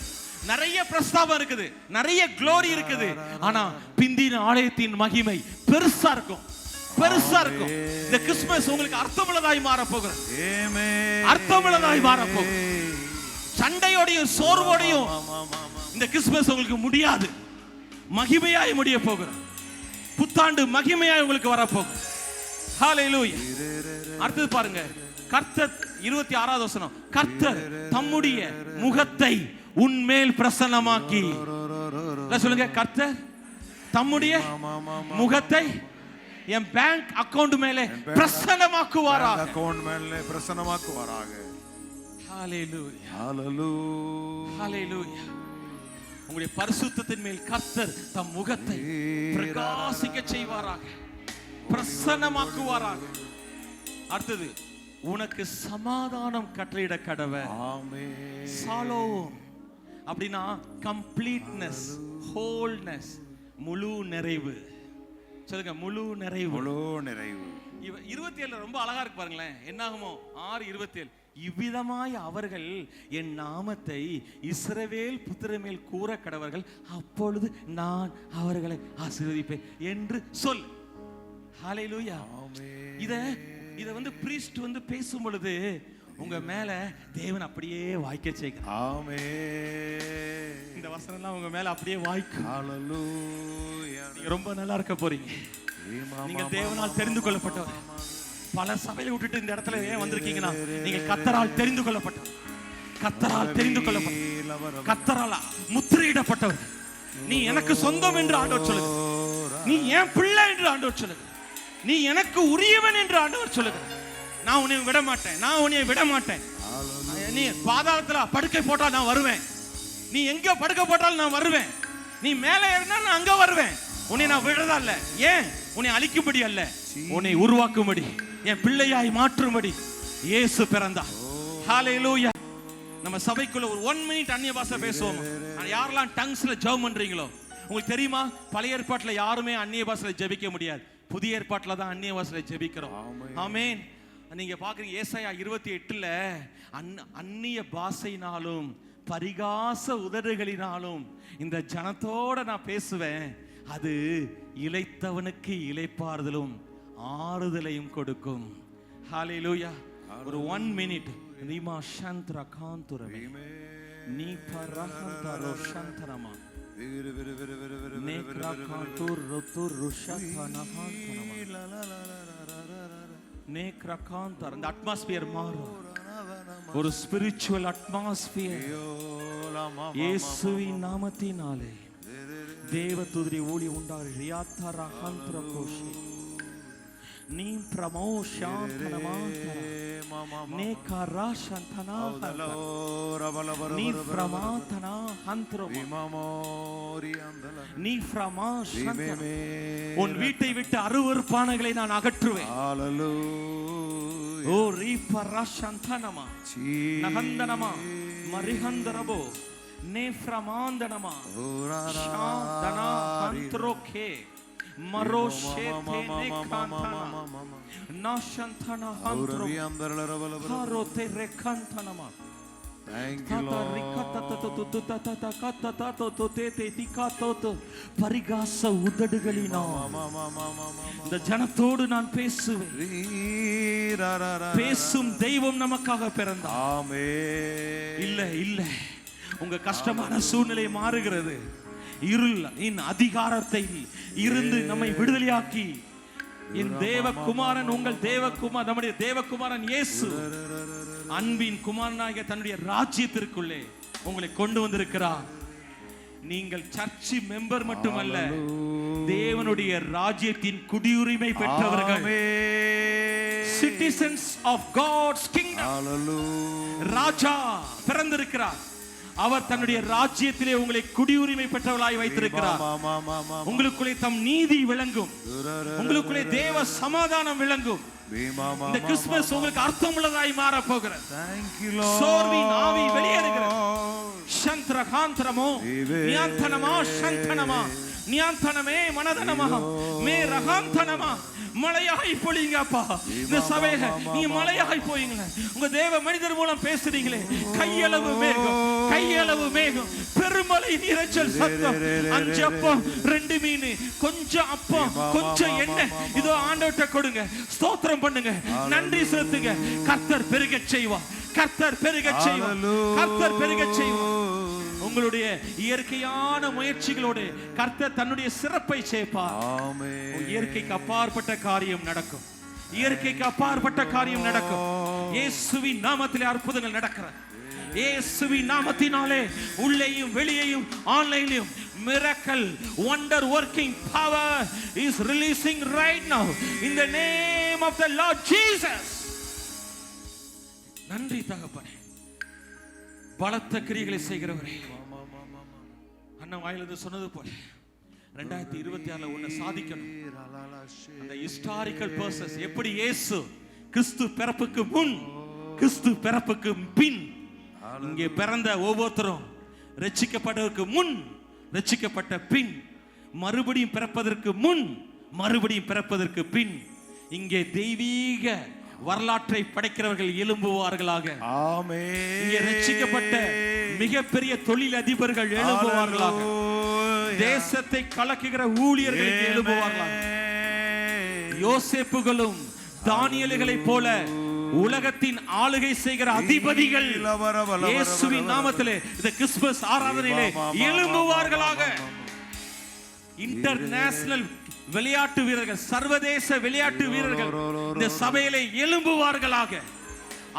Speaker 2: நிறைய பிரஸ்தாபம் இருக்குது, நிறைய க்ளோரி இருக்குது. ஆனா பிந்தின ஆலயத்தின் மகிமை பெருசா இருக்கும், பெருசா இருக்கும். இந்த கிறிஸ்மஸ் உங்களுக்கு அர்த்தமுள்ளதாய் மாற போகிறது. அர்த்தமுள்ளதாய் மாற போகிறது. சண்டையோடையும் சோர்வோடையும் இந்த கிறிஸ்மஸ் உங்களுக்கு முடியாது. மகிமையாய் முடிய போகிறது. புத்தாண்டு மகிமையாய் உங்களுக்கு வரப்போகுது. ஹalleluya. அடுத்து பாருங்க, கர்த்தர் 26வது வசனம், கர்த்தர் தம்முடைய முகத்தை உன்மேல் பிரசன்னமாக்கி. சொல்லுங்க, கர்த்தர் தம்முடைய முகத்தை என் பேங்க் அக்கவுண்ட் மேலே பிரசன்னமாக்குவாராக. அக்கவுண்ட் மேலே பிரசன்னமாக்குவாராக. ஹalleluya, ஹalleluya, ஹalleluya. உங்களுடைய பரிசுத்தத்தின் மேல் கர்த்தர் தம் முகத்தை பிரகாசிக்க செய்வாராக, பிரசன்னமாக்குவாராக. அடுத்தது, உனக்கு சமாதானம் கட்டளையிட கடவர். ஆமென். ஷாலோம் அப்படினா கம்ப்ளீட்னஸ், ஹோல்னஸ், முழு நிறைவு. சொல்லுங்க, முழு நிறைவு, முழு நிறைவு. 27 ரொம்ப அழகா இருக்கு பாருங்களேன். என்னாகுமோ 6:27, இவ்விதமாய் அவர்கள் என் நாமத்தை இஸ்ரவேல் புத்திரர் மேல் கூற கடவர்கள், அப்பொழுது நான் அவர்களை ஆசீர்வதிப்பேன் என்று சொல். ஹalleluya. இத வந்து பிரீஸ்ட் வந்து பேசும் பொழுது உங்க மேல தேவன் அப்படியே வாய்க்க செய்கிறார். ஆமென். இந்த வசனம்லாம் உங்க மேல அப்படியே வாய்க்கும். ஹalleluya. நீங்க ரொம்ப நல்லா இருக்க போறீங்க. நீங்க தேவனால் தெரிந்து கொள்ளப்பட்டவர். பல சபையை விட்டுட்டு இந்த இடத்துல ஏன் வந்திருக்கீங்கன்னா, நீங்க கர்த்தரால் தெரிந்து கொள்ளப்பட்டவர், கர்த்தரால் தெரிந்து கொள்ளப்பட்டவர், கர்த்தரால் முத்திரையிடப்பட்டவர். நீ எனக்கு சொந்தம் என்று ஆண்டவர் சொல்லுங்க, நீ என் பிள்ளை என்று ஆண்டவர் சொல்லுங்க, நீ எனக்கு உரியவன் என்று ஆண்டவர் சொல்லுங்க. நான் உன்னை விட மாட்டேன், நான் உன்னை விட மாட்டேன். நீ பாதாளத்துல படுக்கை போட்டா நான் வருவேன், நீ எங்க படுக்கை போட்டாலும் நான் வருவேன், நீ மேலே ஏறினா நான் அங்க வருவேன். உன்னை நான் விடுறதா இல்ல. ஏன்? உன்னை அழிக்கும்படி அல்ல, உன்னை உருவாக்கும்படி, என் பிள்ளையாய் மாற்றும்படி இயேசு பிறந்தார். ஹalleluya. நம்ம சபைக்குள்ள ஒரு 1 minute அந்நிய பாஷை பேசுவோம். யாரெல்லாம் டங்ஸ்ல ஜெபம் பண்றீங்களோ, உங்களுக்கு தெரியுமா, பழைய ஏற்பாட்டுல யாருமே அந்நிய பாஷையில ஜெபிக்க முடியாது. புதிய ஏற்பாட்டுல தான் அந்நிய பாஷையில ஜெபிக்கிறோம். ஆமென். நீங்க பாக்குறீங்க, ஏசாயா 28ல அந்நிய பாஷையினாலும் பரிகாச உதடுகளினாலும் இந்த ஜனத்தோட நான் பேசுவேன், அது இளைத்தவனுக்கு இளைப்பாறுதலும் ஆறுதலையும் கொடுக்கும். ஹalleluya. ஒரு 1 minute ரிமா சந்திர காந்துரவே நீ பரஹந்தரோ சந்தரமா நேக்ரா காந்துர் ருதுர் ருஷதனஹந்தரமா நேக்ரா காந்தர். அந்த அட்மாஸ்பியர் மாறும், ஒரு ஸ்பிரிச்சுவல் அட்மாஸ்பியர். இயேசுவின் நாமத்தினாலே தேவதூதரை ஊழி உண்டார். ரியாத்தரஹந்தர கோஷி
Speaker 4: நீ பிரமோஷாந்தனமா நே கராஷந்தனா நீ பிரமாதனா ஹந்த்ரோ நீ பிரமாஷந்தன. உன் வீட்டை விட்டு அருவருப்பானகளை நான் அகற்றுவேன். ஓ ரீபராஷந்தனமா நகந்தனமா மரிஹந்தரபோ நேஃப்ரமாந்தனமா ஷாந்தனா ஹந்த்ரோகே மரோஷேதே நேகாந்தனா நாஷந்தனா ஹந்த்ரோ ஹாரோதே ரெகாந்தனமா.
Speaker 1: Thank you, Lord.
Speaker 4: பரிகாச உதடுகளினா இந்த ஜனத்தோடு நான் பேசுவேன். பேசும் தெய்வம் நமக்காக பிறந்தார்.
Speaker 1: ஆமென்.
Speaker 4: இல்ல இல்ல, உங்க கஷ்டமான சூழ்நிலை மாறுகிறது. இருளின் அதிகாரத்தை இருந்து நம்மை விடுதலையாக்கி என் தேவகுமாரன், உங்கள் தேவகுமார், நம்முடைய தேவகுமாரன் இயேசு அன்பின் குமாரனாகிய தன்னுடைய ராஜ்யத்திற்குள்ளே உங்களை கொண்டு வந்திருக்கிறார். நீங்கள் சர்ச் மெம்பர் மட்டுமல்ல, தேவனுடைய ராஜ்யத்தின் குடியுரிமை பெற்றவர்கள், சிட்டிசன்ஸ் ஆஃப் காட்ஸ் கிங்டம். ராஜா பிறந்திருக்கிறார். அவர் தன்னுடைய ராஜ்யத்திலே உங்களை குடியுரிமை பெற்றவர்களாய் வைத்திருக்கிறார். உங்களுக்குள்ளே தம் நீதி விளங்கும், உங்களுக்குள்ளே தேவ சமாதானம் விளங்கும். இந்த கிறிஸ்துமஸ் உங்களுக்கு அர்த்தமுள்ளதாய் மாற போகிறது. சோர்வின் ஆவி வெளியேறுகிறது. சந்திரகாந்தரமோ நியாந்தனமா சந்தனமா நியாந்தனமே மனதனமா மே ரகாந்தனமா மழையாய் பொழிங்கப்பா. இந்த சபையில நீங்க மழையாய் போயிங்கள. உங்க தேவ மனிதர் மூலம் பேசுறீங்களே, கையளவு மேகம், கையளவு மேகம், பெருமழை நீரச்சல் சத்தம், 5 அப்பம் 2 மீன், கொஞ்சம் அப்பம் கொஞ்சம் எண்ணெய், இதோ ஆண்டவர்ட்ட கொடுங்க, ஸ்தோத்திரம் பண்ணுங்க, நன்றி செலுத்துங்க. கர்த்தர் பெருகச் செய்வார், கர்த்தர் பெருகச் செய்வார், கர்த்தர் பெருகச் செய்வார். உங்களுடைய இயற்கையான முயற்சிகளோடு கர்த்தர் தன்னுடைய சிறப்பை சேர்ப்பார். இயற்கைக்கு அப்பாற்பட்ட காரியம் நடக்கும், இயற்கைக்கு அப்பாற்பட்ட காரியம் நடக்கும். இயேசுவின் நாமத்திலே அற்புதங்கள் நடக்கிறது. இயேசுவின் நாமத்தினாலே உள்ளேயும் வெளியேயும் ஆன்லைனிலும் miracle wonder working power is releasing right now in the name of the Lord Jesus. நன்றி தகப்பனே, பலத்த கிரியைகளை செய்கிறவரே. அண்ணன் வாயிலிருந்து சொன்னது போல 2026 ஒன்னு சாதிக்கணும். அந்த ஹிஸ்டாரிக்கல் பர்சஸ், எப்படி இயேசு கிறிஸ்து பிறப்புக்கு முன், கிறிஸ்து பிறப்புக்கு பின், இங்கே பிறந்த ஒவ்வொருத்தரும் ரட்சிக்கப்படுவதற்கு முன், ரட்சிக்கப்பட்ட பின், மறுபடியும் பிறப்பதற்கு முன், மறுபடியும் பிறப்பதற்கு பின், இங்கே தெய்வீக வரலாற்றை படைக்கிறவர்கள் எழும்புவார்களாக. ஆமென். இங்கே ரட்சிக்கப்பட்ட மிகப்பெரிய தொழில் அதிபர்கள் எழும்புவார்களாக. தேசத்தை கலக்குகிற ஊழியர்கள் எழும்புவார்களாக. யோசேப்புகளும் தானியேலுகளைப் போல உலகத்தின் ஆளுகை செய்கிற அதிபதிகள் இயேசுவின் நாமத்திலே இந்த கிறிஸ்துமஸ் ஆராதனையிலே எழும்புவார்களாக. இன்டர்நேஷனல் விளையாட்டு வீரர்கள், சர்வதேச விளையாட்டு வீரர்கள் இந்த சபையிலே எழும்புவார்களாக.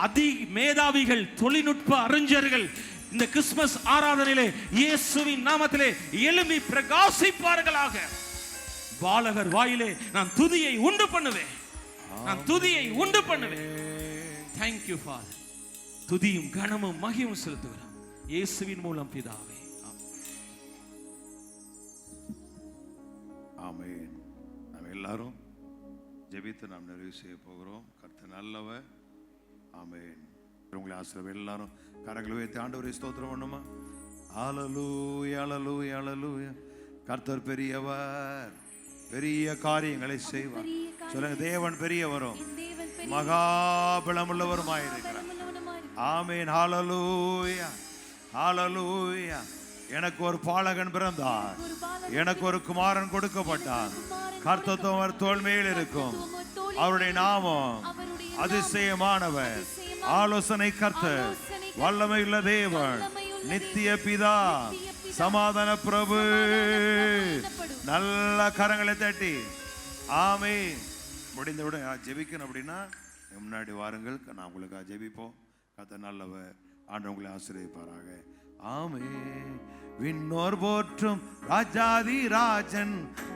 Speaker 4: அதி மேதாவிகள், தொழில்நுட்ப அறிஞர்கள் இந்த கிறிஸ்துமஸ் ஆராதனையிலே இயேசுவின் நாமத்திலே எழும்பி பிரகாசிப்பார்களாக. பாலகர் வாயிலே நான் துதியை உண்டு பண்ணுவேன், நான் துதியை உண்டு பண்ணுவேன். Thank you Father. துதியும் கனமும் மகிமையும் செலுத்துகிறோம் இயேசுவின் மூலம் பிதாவே.
Speaker 1: ஆமென். நாம் எல்லாரும் ஜெபித்து நாம் நிறைவு செய்ய போகிறோம். கர்த்தர் நல்லவர். ஆமென். உங்களை ஆசீர்வதிப்பார். எல்லாரும் கரங்களை உயர்த்தி ஆண்டவரை ஸ்தோத்திரம் பண்ணுமா? ஹல்லேலூயா, ஹல்லேலூயா, ஹல்லேலூயா. கர்த்தர் பெரியவர், பெரிய காரியங்களை செய்வார். சொல்லுங்க, தேவன் பெரியவரும் மகா பலமுள்ளவருமாயிருக்கிறார். ஆமென். ஹல்லேலூயா, ஹல்லேலூயா. எனக்கு ஒரு பாலகன் பிறந்தார், எனக்கு ஒரு குமாரன் கொடுக்கப்பட்டார். கர்த்தத்துவம் அவர் தோள் மேல் இருக்கும். அவருடைய நாமம் அதிசயமானவர், ஆலோசனை கர்த்தர், வல்லமையுள்ள தேவன், நித்திய பிதா, சமாதான பிரபு. நல்ல கரங்களை தட்டி ஆமென். முடிந்தவுடன் ஜெபிக்கணும் அப்படின்னா முன்னாடி வாருங்கள், நான் உங்களுக்காக ஜெபிப்போம். கர்த்தர் நல்லவர். ஆண்டவர் உங்களை ஆசீர்வதிப்பாராக. ஆமென். விண்ணோர் போற்றும் ராஜாதி ராஜன்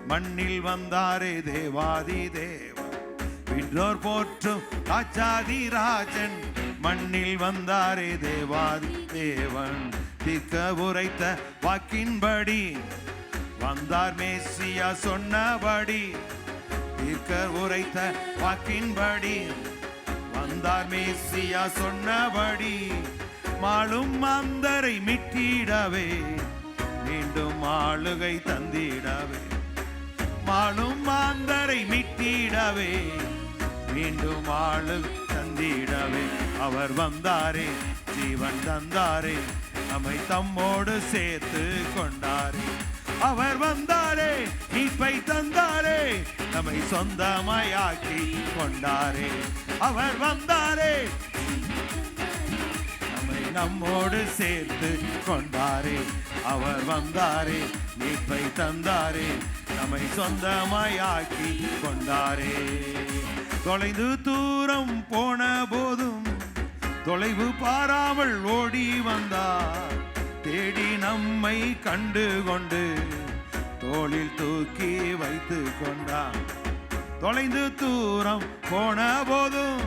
Speaker 1: மண்ணில் வந்தாரே, தேவாதி தேவன் விண்ணோர் போற்றும் ராஜாதி ராஜன் மண்ணில் வந்தாரே தேவாதி தேவன். தீர்க்க உரைத்த வாக்கின்படி வந்தார் மேசியா சொன்னபடி. தீர்க்க உரைத்த வாக்கின்படி வந்தார் மேசியா சொன்னபடி. மாளும் மாந்தரை மீட்டிடவே மீண்டும் ஆளுகை தந்திடவே. மாளும் மாந்தரை மீட்டிடவே மீண்டும் ஆளுகை தந்திடவே. அவர் வந்தாரே ஜீவன் தந்தாரே நம்மை தம்மோடு சேர்த்து கொண்டாரே. அவர் வந்தாரே மீட்பை தந்தாரே நம்மை சொந்தமாயாக்கி கொண்டாரே. அவர் வந்தாரே நம்மை நம்மோடு சேர்த்து கொண்டாரே. அவர் வந்தாரே மீட்பை தந்தாரே நம்மை சொந்தமாயாக்கி கொண்டாரே. தொலைந்து தூரம் போன போதும் தொலைவு பாராமல் ஓடி வந்தார். தேடி நம்மை கண்டு கொண்டு தோளில் தூக்கி வைத்து கொண்டார். தொலைந்து தூரம் போன போதும்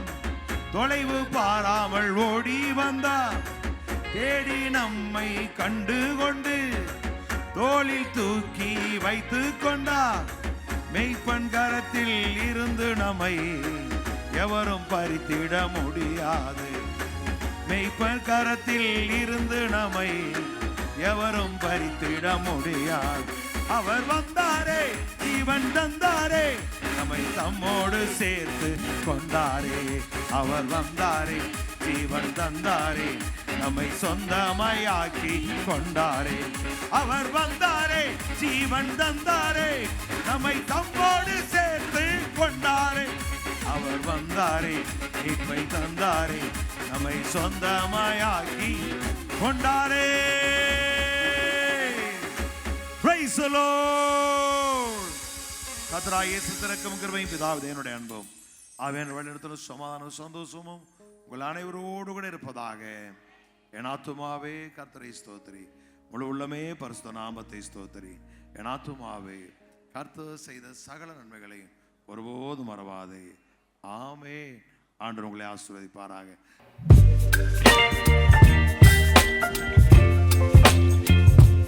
Speaker 1: தொலைவு பாராமல் ஓடி வந்தார். தேடி நம்மை கண்டு கொண்டு தோளில் தூக்கி வைத்து கொண்டார். மெய்ப்பன் கரத்தில் இருந்து நம்மை எவரும் பறித்திட முடியாது. மெய்ப்பன் கரத்தில் இருந்து நம்மை எவரும் பறித்திட முடியாது. அவர் வந்தாரே ஜீவன் தந்தாரே நம்மை தம்மோடு சேர்த்து கொண்டாரே. அவர் வந்தாரே ஜீவன் தந்தாரே நம்மை சொந்தமாயாக்கி கொண்டாரே. அவர் வந்தாரே ஜீவன் தந்தாரே நம்மை தம்மோடு சேர்த்து கொண்டாரே. அவர் வந்தாரே மீட்பை தந்தாரே நம்மை சொந்தமாயாக்கி கொண்டாரே. Praise the Lord. கர்த்தராகிய இயேசு திறக்கும் கிருபையும் பிதாவே என்னுடைய அன்பும் ஆவியானவர் வழிநடத்தும் சமாதானமும் சந்தோஷமும் உங்கள் அனைவரோடு கூட இருப்பதாக. என் ஆத்துமாவே கர்த்தரை ஸ்தோத்திரி, முழு உள்ளமே பரிசுத்த நாமத்தை ஸ்தோத்திரி. என் ஆத்துமாவே கர்த்தர் செய்த சகல நன்மைகளையும் ஒருபோதும் மறவாதே. ஆமென். ஆண்டவர் உங்களை ஆசீர்வதிப்பாராக.